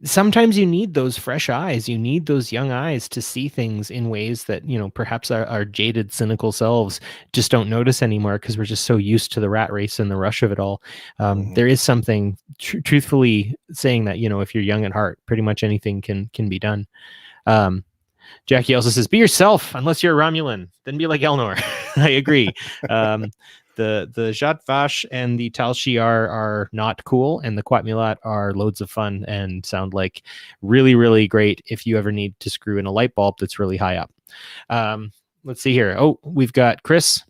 Sometimes you need those fresh eyes. You need those young eyes to see things in ways that, perhaps our jaded, cynical selves just don't notice anymore because we're just so used to the rat race and the rush of it all. There is something truthfully saying that, if you're young at heart, pretty much anything can be done. Jackie also says, be yourself unless you're a Romulan. Then be like Elnor. I agree. The Zhat Vash and the Tal Shiar are not cool, and the Quat Milat are loads of fun and sound like really, really great if you ever need to screw in a light bulb that's really high up. Let's see here. Oh, we've got Chris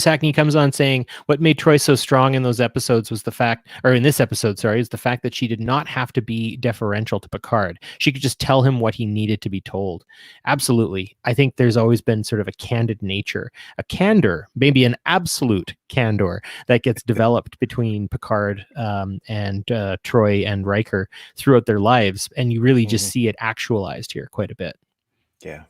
Hackney comes on saying what made Troy so strong in those episodes was the fact, or in this episode, sorry, is the fact that she did not have to be deferential to Picard. She could just tell him what he needed to be told. Absolutely. I think there's always been sort of a candid nature, a candor, maybe an absolute candor that gets developed between Picard and Troy and Riker throughout their lives. And you really just see it actualized here quite a bit. Yeah.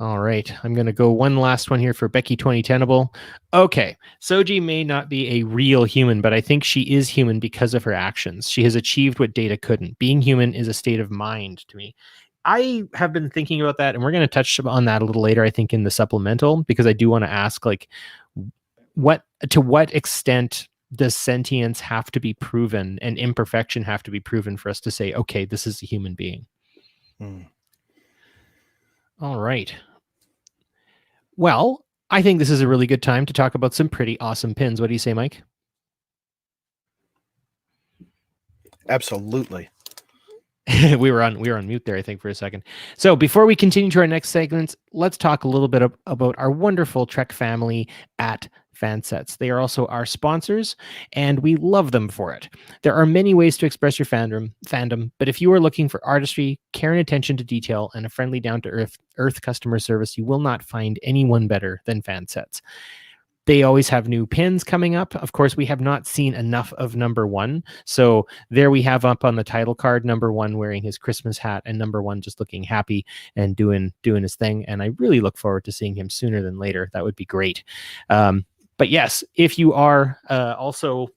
All right, I'm going to go one last one here for Becky 2010able. Okay, Soji may not be a real human, but I think she is human because of her actions. She has achieved what Data couldn't. Being human is a state of mind to me. I have been thinking about that, and we're going to touch on that a little later, I think, in the supplemental, because I do want to ask, like, to what extent does sentience have to be proven and imperfection have to be proven for us to say, okay, this is a human being? All right. Well, I think this is a really good time to talk about some pretty awesome pins. What do you say, Mike? Absolutely. we were on mute there, I think, for a second. So before we continue to our next segments, let's talk a little bit about our wonderful Trek family at Fansets. They are also our sponsors, and we love them for it. There are many ways to express your fandom, but if you are looking for artistry, care and attention to detail, and a friendly, down-to-earth customer service, you will not find anyone better than Fansets. They always have new pins coming up. Of course, we have not seen enough of number one. So there we have up on the title card, number one wearing his Christmas hat and number one just looking happy and doing his thing. And I really look forward to seeing him sooner than later. That would be great. But yes, if you are also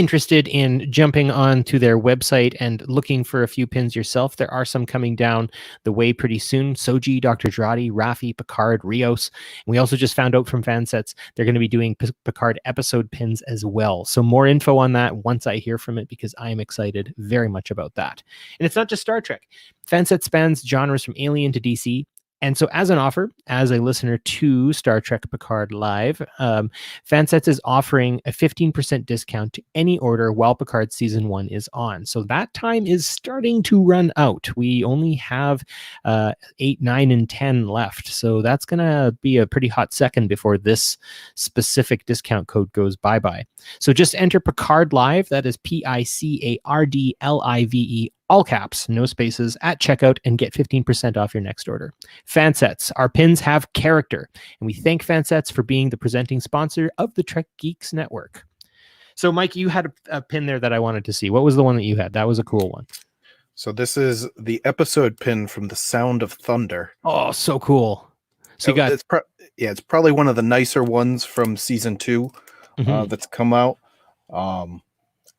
interested in jumping onto their website and looking for a few pins yourself, there are some coming down the way pretty soon. Soji, Dr. Jurati, Raffi, Picard, Rios. And we also just found out from Fansets they're going to be doing Picard episode pins as well. So more info on that once I hear from it, because I am excited very much about that. And it's not just Star Trek. Fansets spans genres from Alien to DC. And so as an offer, as a listener to Star Trek Picard Live, Fansets is offering a 15% discount to any order while Picard Season 1 is on. So that time is starting to run out. We only have 8, 9, and 10 left. So that's going to be a pretty hot second before this specific discount code goes bye-bye. So just enter Picard Live, that is PICARDLIVE, all caps, no spaces, at checkout, and get 15% off your next order. Fansets, our pins have character, and we thank Fansets for being the presenting sponsor of the Trek Geeks Network. So, Mike, you had a pin there that I wanted to see. What was the one that you had? That was a cool one. So this is the episode pin from The Sound of Thunder. Oh, so cool. So you got it's probably one of the nicer ones from season 2 that's come out.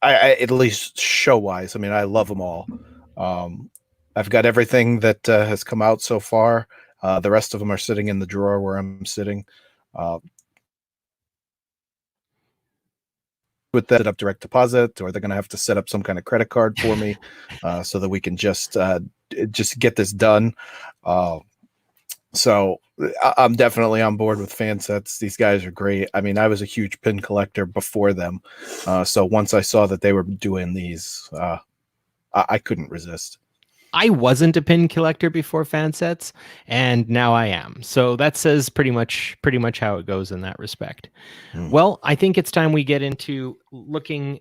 I at least show wise. I mean, I love them all. I've got everything that has come out so far. The rest of them are sitting in the drawer where I'm sitting. With that up direct deposit, or they're going to have to set up some kind of credit card for me so that we can just get this done. So I'm definitely on board with Fansets. These guys are great. I mean, I was a huge pin collector before them. So once I saw that they were doing these, I couldn't resist. I wasn't a pin collector before Fansets, and now I am. So that says pretty much how it goes in that respect. Well, I think it's time we get into looking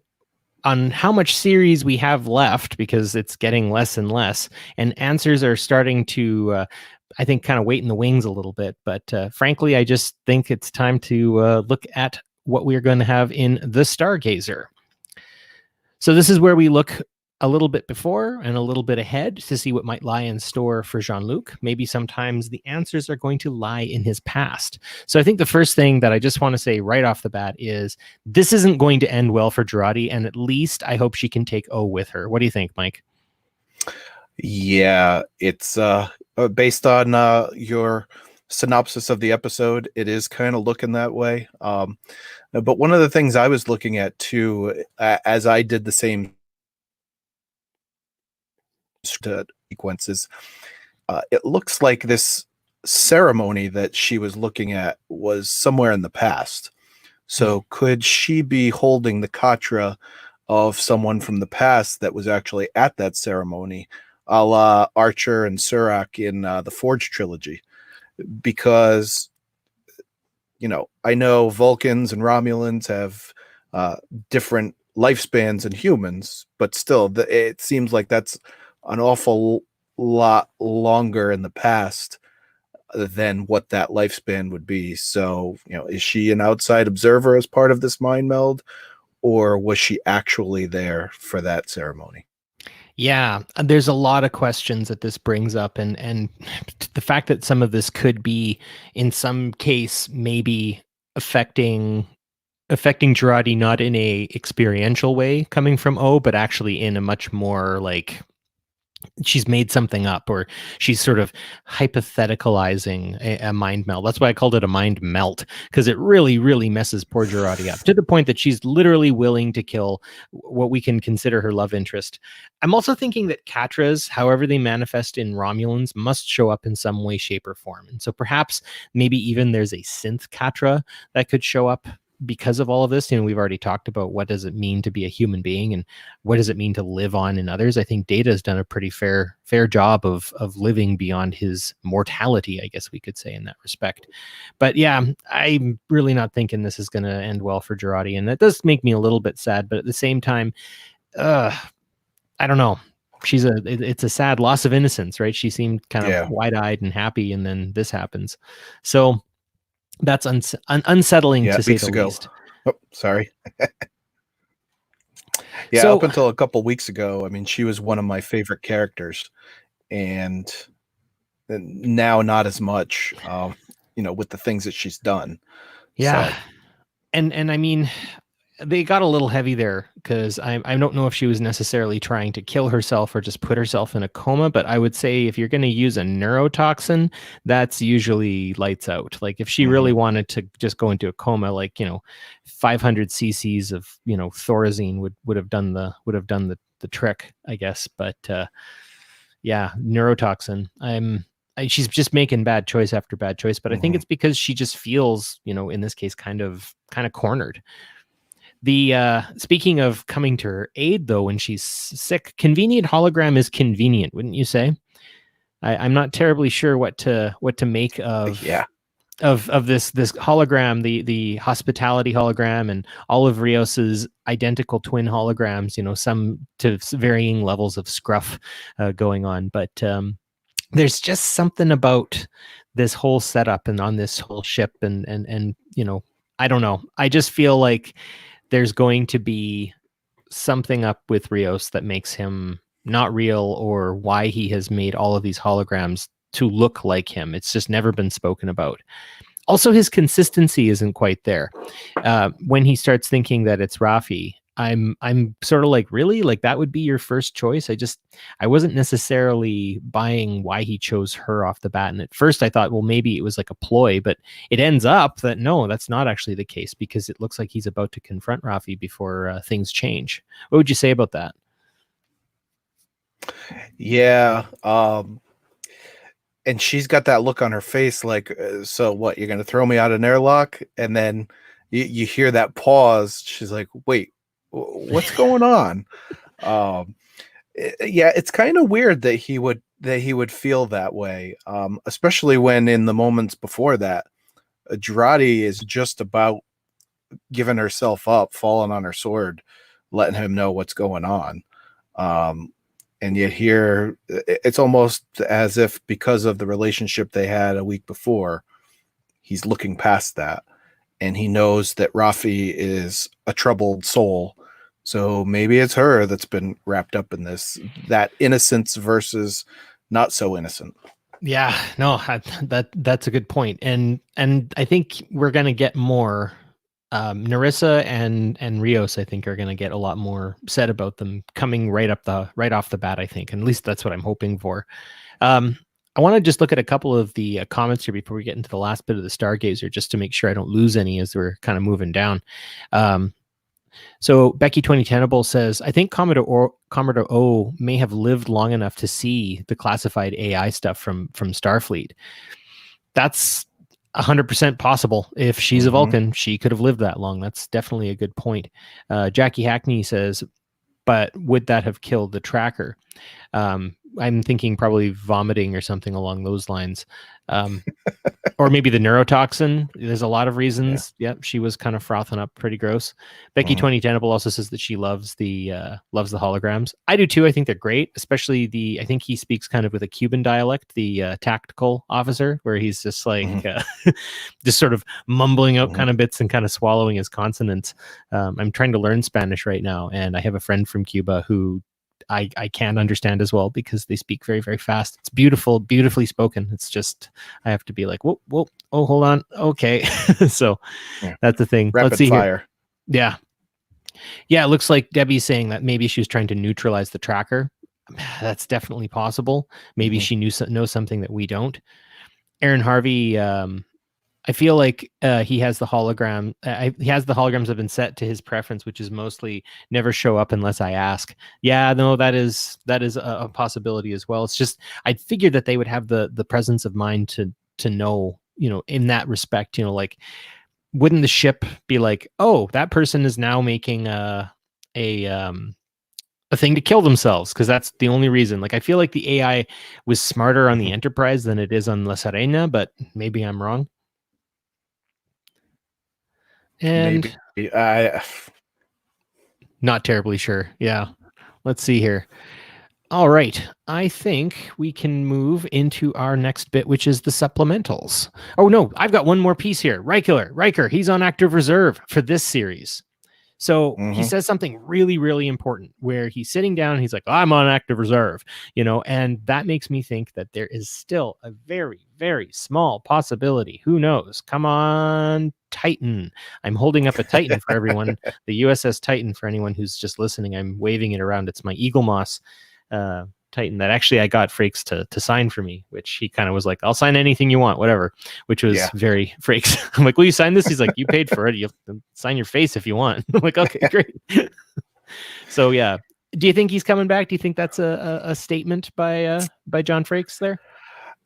on how much series we have left, because it's getting less and less, and answers are starting to I think kind of wait in the wings a little bit. But frankly, I just think it's time to look at what we're going to have in the Stargazer. So this is where we look a little bit before and a little bit ahead to see what might lie in store for Jean-Luc. Maybe sometimes the answers are going to lie in his past. So I think the first thing that I just want to say right off the bat is this isn't going to end well for Jurati, and at least I hope she can take O with her. What do you think, Mike? Yeah, it's based on your synopsis of the episode, it is kind of looking that way. But one of the things I was looking at too, as I did the same sequences, it looks like this ceremony that she was looking at was somewhere in the past. So could she be holding the katra of someone from the past that was actually at that ceremony, a la Archer and Surak in the Forge trilogy? Because, you know, I know Vulcans and Romulans have different lifespans than humans, but still, it seems like that's an awful lot longer in the past than what that lifespan would be. So, you know, is she an outside observer as part of this mind meld, or was she actually there for that ceremony? Yeah, there's a lot of questions that this brings up, and the fact that some of this could be, in some case, maybe affecting Jurati not in a experiential way coming from O, but actually in a much more like she's made something up, or she's sort of hypotheticalizing a mind meld. That's why I called it a mind melt, because it really, really messes poor Jurati up to the point that she's literally willing to kill what we can consider her love interest. I'm also thinking that Katras, however they manifest in Romulans, must show up in some way, shape, or form. And so perhaps maybe even there's a synth Katra that could show up because of all of this. You know, we've already talked about what does it mean to be a human being and what does it mean to live on in others. I think Data has done a pretty fair job of living beyond his mortality, I guess we could say, in that respect. But yeah, I'm really not thinking this is going to end well for Jurati, and that does make me a little bit sad. But at the same time, I don't know. It's a sad loss of innocence, right? She seemed kind of wide-eyed and happy, and then this happens. So that's unsettling to say the least. Oh, sorry. So, up until a couple weeks ago, I mean, she was one of my favorite characters, and now not as much, you know, with the things that she's done. Yeah. So. And I mean, they got a little heavy there because I don't know if she was necessarily trying to kill herself or just put herself in a coma. But I would say if you're going to use a neurotoxin, that's usually lights out. Like if she really wanted to just go into a coma, like 500 cc's of Thorazine would have done the trick, I guess. But yeah, neurotoxin. She's just making bad choice after bad choice. But I think it's because she just feels in this case kind of cornered. The speaking of coming to her aid, though, when she's sick, convenient hologram is convenient, wouldn't you say? I'm not terribly sure what to make of of this hologram, the hospitality hologram, and all of Rios's identical twin holograms. Some to varying levels of scruff going on, but there's just something about this whole setup and on this whole ship, and I don't know. I just feel like there's going to be something up with Rios that makes him not real, or why he has made all of these holograms to look like him. It's just never been spoken about. Also, his consistency isn't quite there. When he starts thinking that it's Rafi, I'm sort of like, really? Like that would be your first choice? I wasn't necessarily buying why he chose her off the bat. And at first I thought, well, maybe it was like a ploy, but it ends up that no, that's not actually the case, because it looks like he's about to confront Rafi before things change. What would you say about that? Yeah. And she's got that look on her face like, so what, you're going to throw me out an airlock? And then you hear that pause. She's like, wait, what's going on? Yeah, it's kind of weird that he would feel that way, especially when in the moments before that, Jurati is just about giving herself up, falling on her sword, letting him know what's going on. And yet here, it's almost as if because of the relationship they had a week before, he's looking past that. And he knows that Rafi is a troubled soul. So maybe it's her that's been wrapped up in this, that innocence versus not so innocent. Yeah, no, that's a good point. And I think we're going to get more. Narissa and Rios, I think, are going to get a lot more said about them coming right off the bat, I think. And at least that's what I'm hoping for. I want to just look at a couple of the comments here before we get into the last bit of the Stargazer, just to make sure I don't lose any as we're kind of moving down. So Becky 2010able says, I think Commodore O may have lived long enough to see the classified AI stuff from Starfleet. That's 100% possible. If she's a Vulcan, she could have lived that long. That's definitely a good point. Jackie Hackney says, but would that have killed the tracker? I'm thinking probably vomiting or something along those lines. Or maybe the neurotoxin. There's a lot of reasons. Yeah. Yep, she was kind of frothing up pretty gross. Becky 2010able also says that she loves the holograms. I do too. I think they're great, especially I think he speaks kind of with a Cuban dialect, the tactical officer, where he's just like just sort of mumbling out kind of bits and kind of swallowing his consonants. I'm trying to learn Spanish right now, and I have a friend from Cuba who I can't understand as well, because they speak very, very fast. It's beautifully spoken. It's just, I have to be like, whoa, oh, hold on. Okay. So that's the thing. Rapid Let's see fire. Here. Yeah. It looks like Debbie's saying that maybe she was trying to neutralize the tracker. That's definitely possible. Maybe she knows something that we don't. Aaron Harvey, I feel like he has the hologram. He has the holograms have been set to his preference, which is mostly never show up unless I ask. Yeah, no, that is a possibility as well. It's just I figured that they would have the presence of mind to know, in that respect, like, wouldn't the ship be like, oh, that person is now making a thing to kill themselves, because that's the only reason. Like, I feel like the AI was smarter on the Enterprise than it is on La Serena, but maybe I'm wrong. And maybe not terribly sure. Yeah. Let's see here. All right. I think we can move into our next bit, which is the supplementals. Oh, no, I've got one more piece here. Riker, he's on active reserve for this series. So he Mhm. says something really, really important where he's sitting down and he's like, I'm on active reserve, and that makes me think that there is still a very, very small possibility. Who knows? Come on, Titan. I'm holding up a Titan for everyone. The USS Titan, for anyone who's just listening, I'm waving it around. It's my Eagle Moss Titan that actually I got Frakes to sign for me, which he kind of was like, I'll sign anything you want, whatever, which was very Frakes. I'm like, will you sign this? He's like, you paid for it. You sign your face if you want. I'm like, okay, great. So yeah. Do you think he's coming back? Do you think that's a statement by John Frakes there?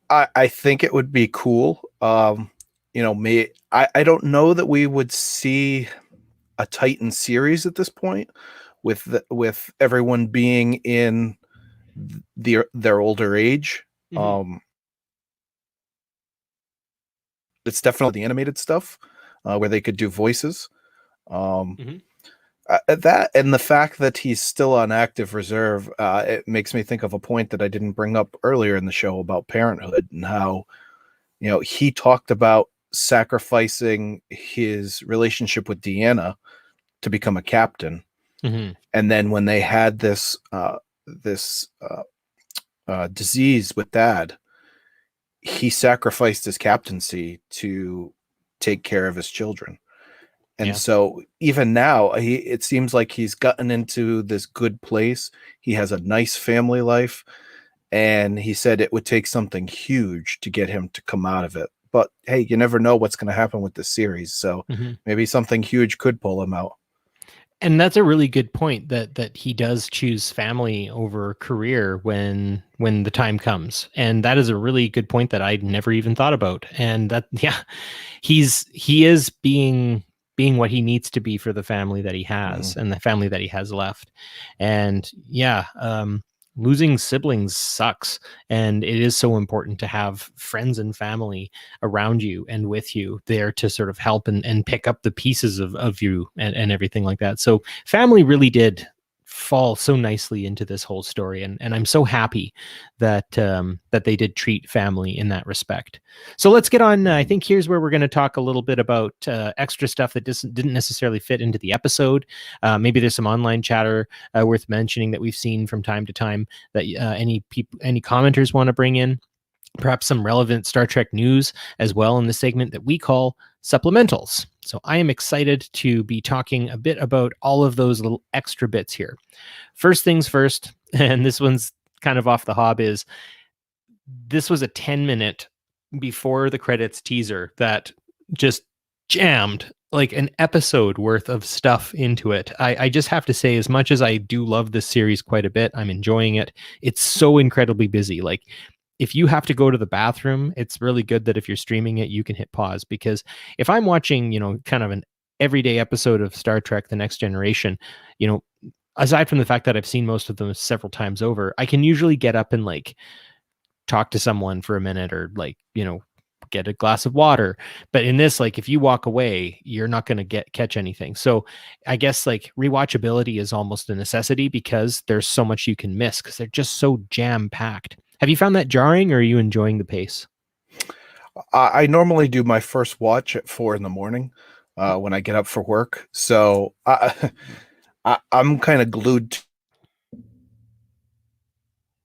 I think it would be cool. I don't know that we would see a Titan series at this point with everyone being in their older age. Mhm. It's definitely the animated stuff where they could do voices. Mhm. That and the fact that he's still on active reserve, it makes me think of a point that I didn't bring up earlier in the show about parenthood and how, he talked about sacrificing his relationship with Deanna to become a captain. Mhm. And then when they had this disease with Dad, he sacrificed his captaincy to take care of his children. And Yeah. so even now, it seems like he's gotten into this good place. He has a nice family life. And he said it would take something huge to get him to come out of it. But hey, you never know what's going to happen with this series. So Mhm. maybe something huge could pull him out. And that's a really good point that he does choose family over career when the time comes. And that is a really good point that I'd never even thought about. And that, yeah, he is being what he needs to be for the family that he has and the family that he has left. And yeah, losing siblings sucks, and it is so important to have friends and family around you and with you there to sort of help and pick up the pieces of you and everything like that. So family really did fall so nicely into this whole story, and I'm so happy that that they did treat family in that respect. So let's get on. I think here's where we're going to talk a little bit about extra stuff that didn't necessarily fit into the episode. Maybe there's some online chatter worth mentioning that we've seen from time to time that any commenters want to bring in. Perhaps some relevant Star Trek news as well in the segment that we call supplementals. So I am excited to be talking a bit about all of those little extra bits here. First things first, and this one's kind of off the hob, is this was a 10-minute before the credits teaser that just jammed like an episode worth of stuff into it. I just have to say, as much as I do love this series quite a bit, I'm enjoying it. It's so incredibly busy. Like, if you have to go to the bathroom, it's really good that if you're streaming it, you can hit pause, because if I'm watching, kind of an everyday episode of Star Trek The Next Generation, aside from the fact that I've seen most of them several times over, I can usually get up and like talk to someone for a minute or like, get a glass of water. But in this, like, if you walk away, you're not going to catch anything. So I guess like rewatchability is almost a necessity because there's so much you can miss because they're just so jam packed. Have you found that jarring, or are you enjoying the pace? I normally do my first watch at 4 a.m. When I get up for work. So I'm kind of glued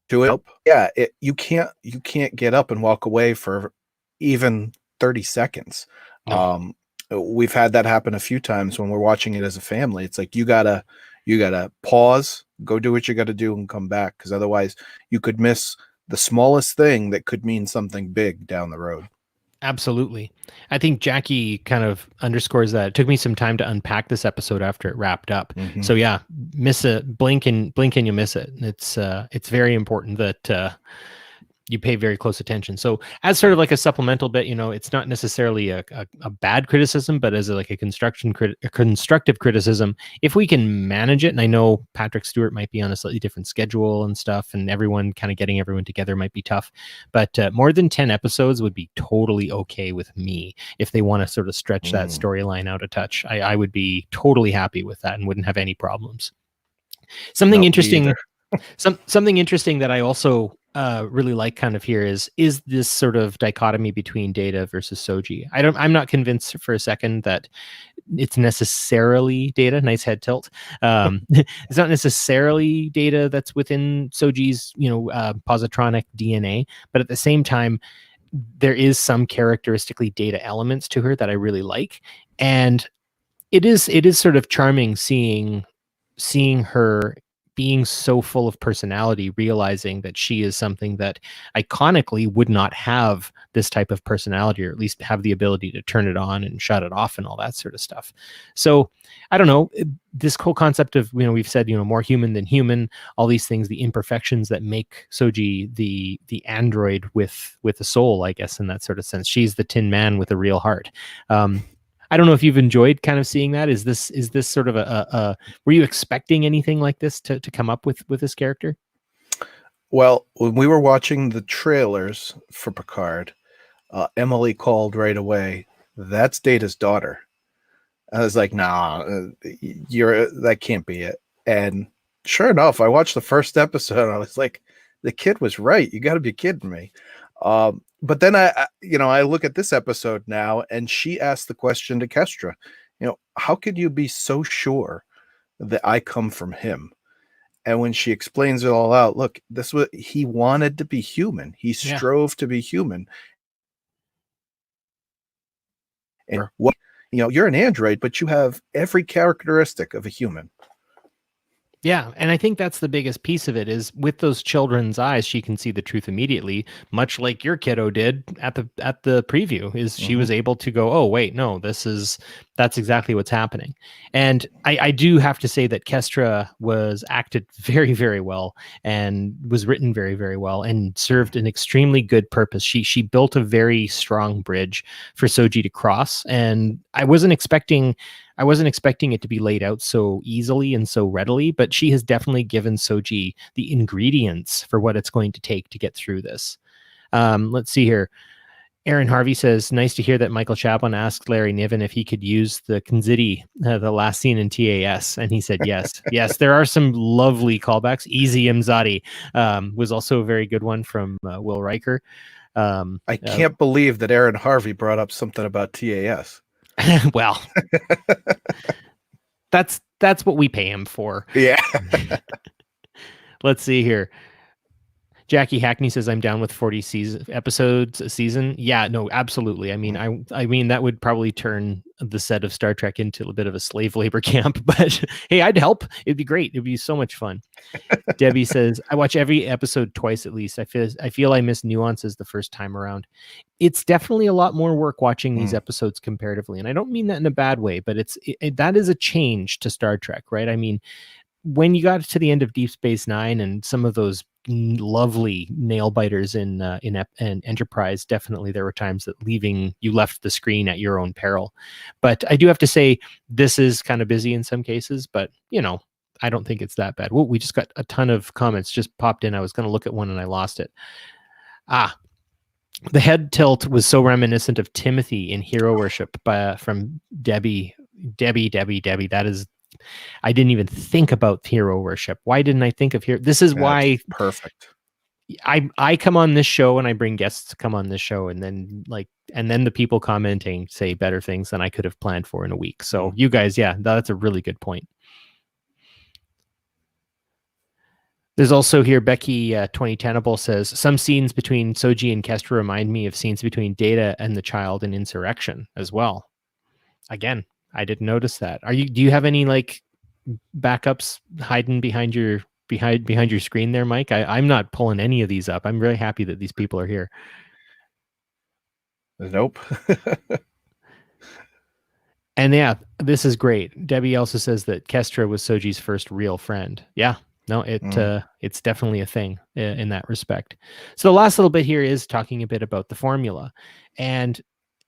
to it. Yeah, you can't get up and walk away for even 30 seconds. No. We've had that happen a few times when we're watching it as a family. It's like you gotta pause, go do what you gotta do, and come back, because otherwise you could miss the smallest thing that could mean something big down the road. Absolutely. I think Jackie kind of underscores that. It took me some time to unpack this episode after it wrapped up. Mhm. So yeah, miss it, blink and you miss it. It's very important that you pay very close attention. So as sort of like a supplemental bit, it's not necessarily a bad criticism, but as like a constructive criticism, if we can manage it. And I know Patrick Stewart might be on a slightly different schedule and stuff, and everyone getting everyone together might be tough, but more than 10 episodes would be totally okay with me. If they want to sort of stretch that storyline out a touch, I would be totally happy with that and wouldn't have any problems. Something interesting that I also really like kind of here is this sort of dichotomy between Data versus Soji. I'm not convinced for a second that it's necessarily Data. Nice head tilt. It's not necessarily Data that's within Soji's, positronic DNA, but at the same time, there is some characteristically Data elements to her that I really like, and it is sort of charming seeing her being so full of personality, realizing that she is something that iconically would not have this type of personality, or at least have the ability to turn it on and shut it off and all that sort of stuff. So I don't know, this whole concept of, we've said, more human than human, all these things, the imperfections that make Soji the android with a soul, I guess, in that sort of sense. She's the Tin Man with a real heart. I don't know if you've enjoyed kind of seeing that. Is this sort of were you expecting anything like this to come up with this character? Well, when we were watching the trailers for Picard, Emily called right away, "That's Data's daughter." I was like, "Nah, that can't be it." And sure enough, I watched the first episode and I was like, the kid was right. You got to be kidding me. But then I look at this episode now, and she asked the question to Kestra, how could you be so sure that I come from him? And when she explains it all out, look, this was, he wanted to be human. He strove to be human. And what, you're an android, but you have every characteristic of a human. Yeah, and I think that's the biggest piece of it, is with those children's eyes, she can see the truth immediately, much like your kiddo did at the preview. Is she was able to go, oh wait, no, that's exactly what's happening. And I do have to say that Kestra was acted very, very well, and was written very, very well, and served an extremely good purpose. She built a very strong bridge for Soji to cross, and I wasn't expecting it to be laid out so easily and so readily, but she has definitely given Soji the ingredients for what it's going to take to get through this. Let's see here. Aaron Harvey says, nice to hear that Michael Chaplin asked Larry Niven if he could use the Kanziti, the last scene in TAS. And he said, yes. Yes, there are some lovely callbacks. Easy Mzadi was also a very good one from Will Riker. I can't believe that Aaron Harvey brought up something about TAS. Well, that's what we pay him for. Yeah. Let's see here. Jackie Hackney says, I'm down with 40 episodes a season. Yeah, no, absolutely. I mean, I mean, that would probably turn the set of Star Trek into a bit of a slave labor camp, but hey, I'd help. It'd be great. It'd be so much fun. Debbie says, I watch every episode twice at least. I feel I miss nuances the first time around. It's definitely a lot more work watching these episodes comparatively. And I don't mean that in a bad way, but that is a change to Star Trek, right? I mean, when you got to the end of Deep Space Nine and some of those lovely nail biters in Enterprise, definitely there were times that you left the screen at your own peril. But I do have to say, this is kind of busy in some cases, but I don't think it's that bad. Well, we just got a ton of comments just popped in. I was going to look at one and I lost it. The head tilt was so reminiscent of Timothy in Hero Worship from Debbie. That is, I didn't even think about Hero Worship. Why didn't I think of Hero? This is why perfect. I come on this show and I bring guests to come on this show, and then the people commenting say better things than I could have planned for in a week. So you guys, yeah, that's a really good point. There's also here, Becky 2010able says, some scenes between Soji and Kestra remind me of scenes between Data and the child in Insurrection as well. Again, I didn't notice that. Do you have any backups hiding behind your screen there, Mike? I'm not pulling any of these up. I'm really happy that these people are here. Nope. And yeah, this is great. Debbie also says that Kestra was Soji's first real friend. Yeah. No, it's definitely a thing in that respect. So the last little bit here is talking a bit about the formula. And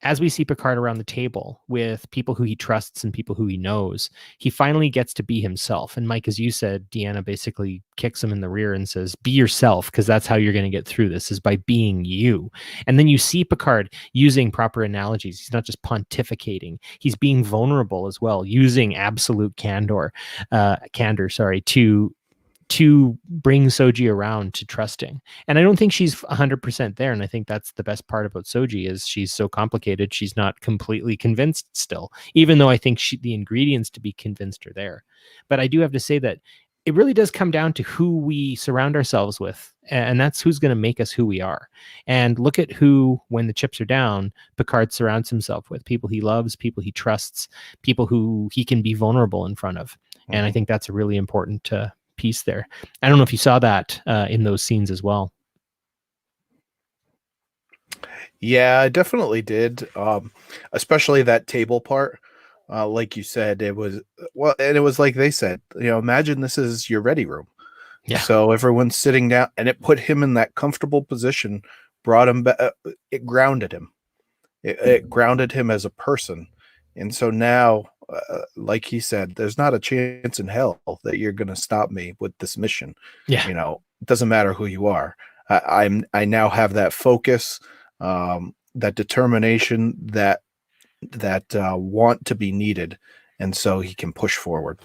as we see Picard around the table with people who he trusts and people who he knows, he finally gets to be himself. And Mike, as you said, Deanna basically kicks him in the rear and says, be yourself, because that's how you're going to get through this, is by being you. And then you see Picard using proper analogies. He's not just pontificating. He's being vulnerable as well, using absolute candor, to to bring Soji around to trusting. And I don't think she's 100% there. And I think that's the best part about Soji is she's so complicated. She's not completely convinced still, even though I think the ingredients to be convinced are there. But I do have to say that it really does come down to who we surround ourselves with. And that's who's going to make us who we are. And look at who, when the chips are down, Picard surrounds himself with people he loves, people he trusts, people who he can be vulnerable in front of. And I think that's a really important piece there. I don't know if you saw that in those scenes as well. Yeah, I definitely did. Especially that table part. Like you said, it was and it was like they said, imagine this is your ready room. Yeah. So everyone's sitting down, and it put him in that comfortable position, brought him back. It grounded him. It grounded him as a person. And so now, like he said, there's not a chance in hell that you're going to stop me with this mission. Yeah. It doesn't matter who you are. I now have that focus, that determination, that want to be needed, and so he can push forward.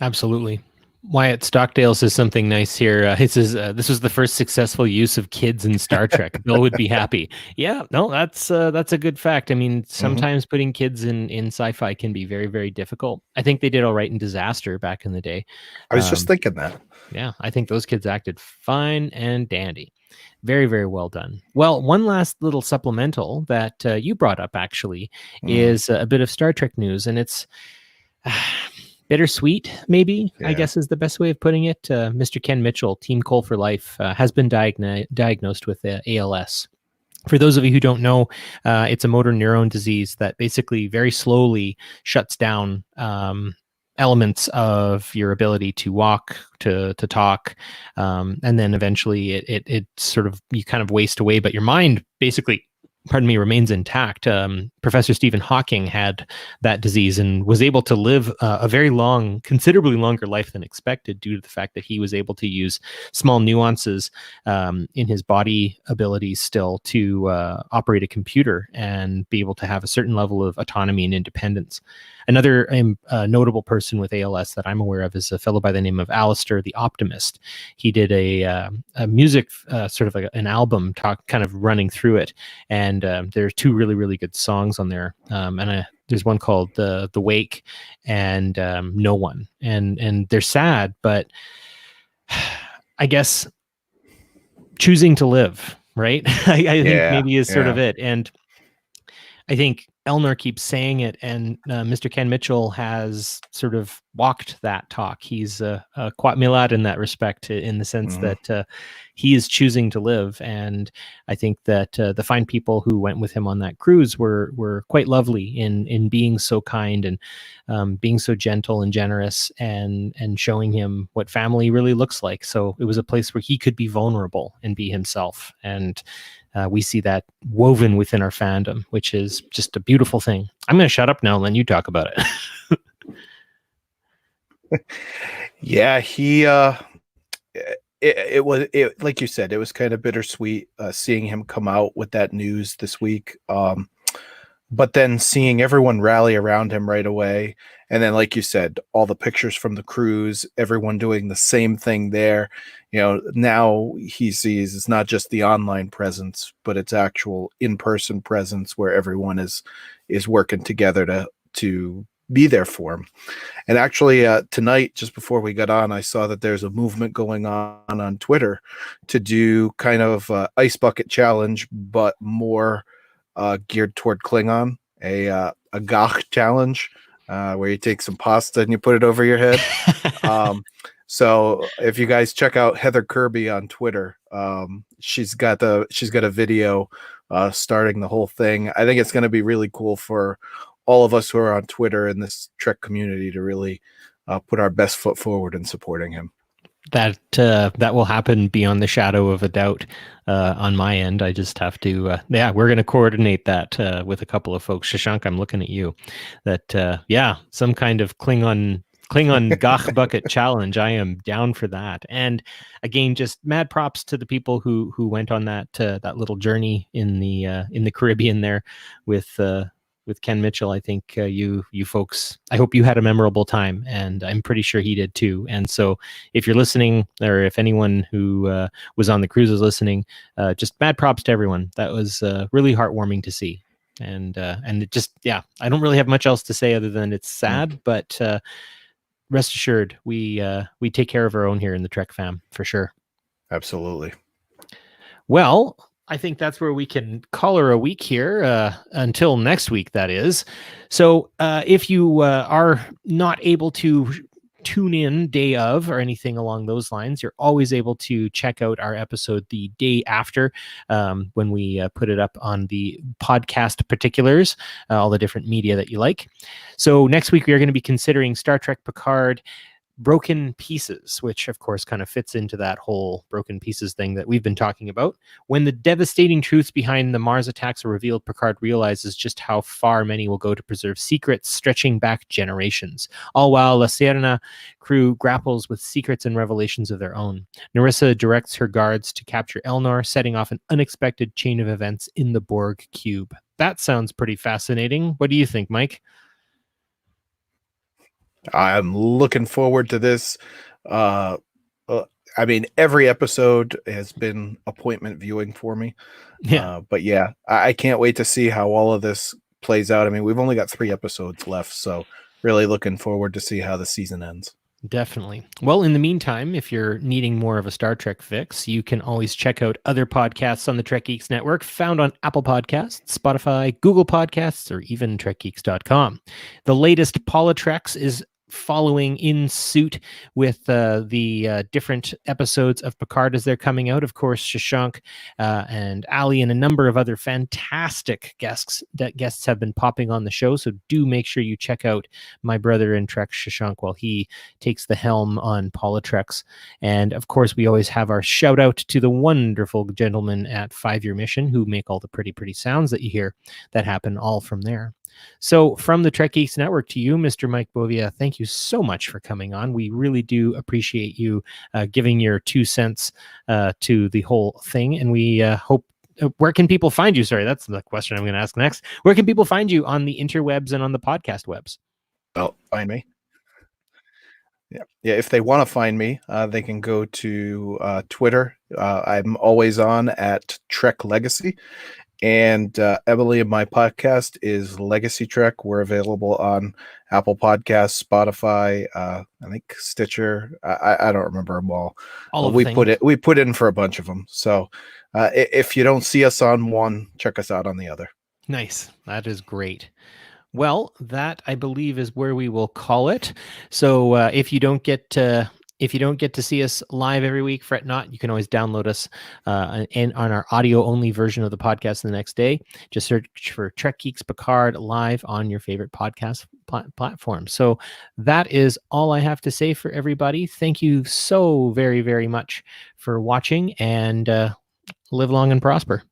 Absolutely. Wyatt Stockdale says something nice here. He says, this was the first successful use of kids in Star Trek. Bill would be happy. Yeah, no, that's a good fact. I mean, sometimes putting kids in sci-fi can be very, very difficult. I think they did all right in Disaster back in the day. I was just thinking that. Yeah, I think those kids acted fine and dandy. Very, very well done. Well, one last little supplemental that you brought up actually is a bit of Star Trek news, and it's bittersweet, maybe, I guess is the best way of putting it. Mr. Ken Mitchell, Team Coal for Life, has been diagnosed with ALS. For those of you who don't know, it's a motor neuron disease that basically very slowly shuts down elements of your ability to walk, to talk, and then eventually it sort of, you kind of waste away, but your mind basically, remains intact. Professor Stephen Hawking had that disease and was able to live a very long, considerably longer life than expected due to the fact that he was able to use small nuances in his body abilities still to operate a computer and be able to have a certain level of autonomy and independence. Another notable person with ALS that I'm aware of is a fellow by the name of Alistair the Optimist. He did a music, sort of an album kind of running through it. And there are two really, really good songs on there. And there's one called The Wake and No One. And they're sad, but I guess choosing to live, right? I think maybe is sort of it. And I think Elnor keeps saying it, and Mr. Ken Mitchell has sort of walked that talk. He's a Quat Milad in that respect, in the sense that he is choosing to live. And I think that the fine people who went with him on that cruise were quite lovely in being so kind and being so gentle and generous and showing him what family really looks like. So it was a place where he could be vulnerable and be himself. And we see that woven within our fandom, which is just a beautiful thing. I'm going to shut up now and let you talk about it. Yeah, he it was like you said, it was kind of bittersweet seeing him come out with that news this week. But then seeing everyone rally around him right away. And then, like you said, all the pictures from the cruise, everyone doing the same thing there. Now he sees it's not just the online presence, but it's actual in-person presence where everyone is working together to be there for him. And actually tonight, just before we got on, I saw that there's a movement going on Twitter to do kind of ice bucket challenge, but more geared toward Klingon, a Gach challenge, where you take some pasta and you put it over your head. So if you guys check out Heather Kirby on Twitter, she's got a video starting the whole thing. I think it's going to be really cool for all of us who are on Twitter in this Trek community to really put our best foot forward in supporting him. That will happen beyond the shadow of a doubt on my end. I just have to, we're going to coordinate that with a couple of folks. Shashank, I'm looking at you. That, some kind of Klingon Gach bucket challenge. I am down for that. And again, just mad props to the people who went on that little journey in the Caribbean there with Ken Mitchell. I think you folks, I hope you had a memorable time, and I'm pretty sure he did too. And so if you're listening, or if anyone who was on the cruise is listening, just mad props to everyone. That was really heartwarming to see. And it just, yeah, I don't really have much else to say other than it's sad, but rest assured, we take care of our own here in the Trek fam for sure. Absolutely. Well, I think that's where we can call her a week here, until next week, that is. So if you are not able to tune in day of or anything along those lines, you're always able to check out our episode the day after, when we put it up on the podcast particulars, all the different media that you like. So next week we are going to be considering Star Trek Picard Broken Pieces, which of course kind of fits into that whole broken pieces thing that we've been talking about. When the devastating truths behind the Mars attacks are revealed, Picard realizes just how far many will go to preserve secrets stretching back generations, all while La Sirena crew grapples with secrets and revelations of their own. Narissa directs her guards to capture Elnor, setting off an unexpected chain of events in the Borg cube. That sounds pretty fascinating. What do you think, Mike? I'm looking forward to this. I mean, every episode has been appointment viewing for me. Yeah. But yeah, I can't wait to see how all of this plays out. I mean, we've only got 3 episodes left, so really looking forward to see how the season ends. Definitely. Well, in the meantime, if you're needing more of a Star Trek fix, you can always check out other podcasts on the Trek Geeks Network, found on Apple Podcasts, Spotify, Google Podcasts, or even TrekGeeks.com. The latest Politirex is following in suit with the different episodes of Picard as they're coming out. Of course, Shashank and Ali and a number of other fantastic guests have been popping on the show. So do make sure you check out my brother in Trek, Shashank, while he takes the helm on Politirex. And of course, we always have our shout out to the wonderful gentlemen at 5 Year Mission who make all the pretty sounds that you hear that happen all from there. So from the Trek Geeks Network to you, Mr. Mike Bovia, thank you so much for coming on. We really do appreciate you giving your 2 cents to the whole thing. And we hope, where can people find you? Sorry, that's the question I'm going to ask next. Where can people find you on the interwebs and on the podcast webs? Well, find me. Yeah. If they want to find me, they can go to Twitter. I'm always on at Trek Legacy. And Emily and my podcast is Legacy Trek. We're available on Apple Podcasts, Spotify, I think Stitcher. I don't remember them all. We put in for a bunch of them. So if you don't see us on one, check us out on the other. Nice. That is great. Well, that I believe is where we will call it. So if you don't get to see us live every week, fret not. You can always download us and on our audio-only version of the podcast the next day. Just search for Trek Geeks Picard live on your favorite podcast platform. So that is all I have to say for everybody. Thank you so very, very much for watching, and live long and prosper.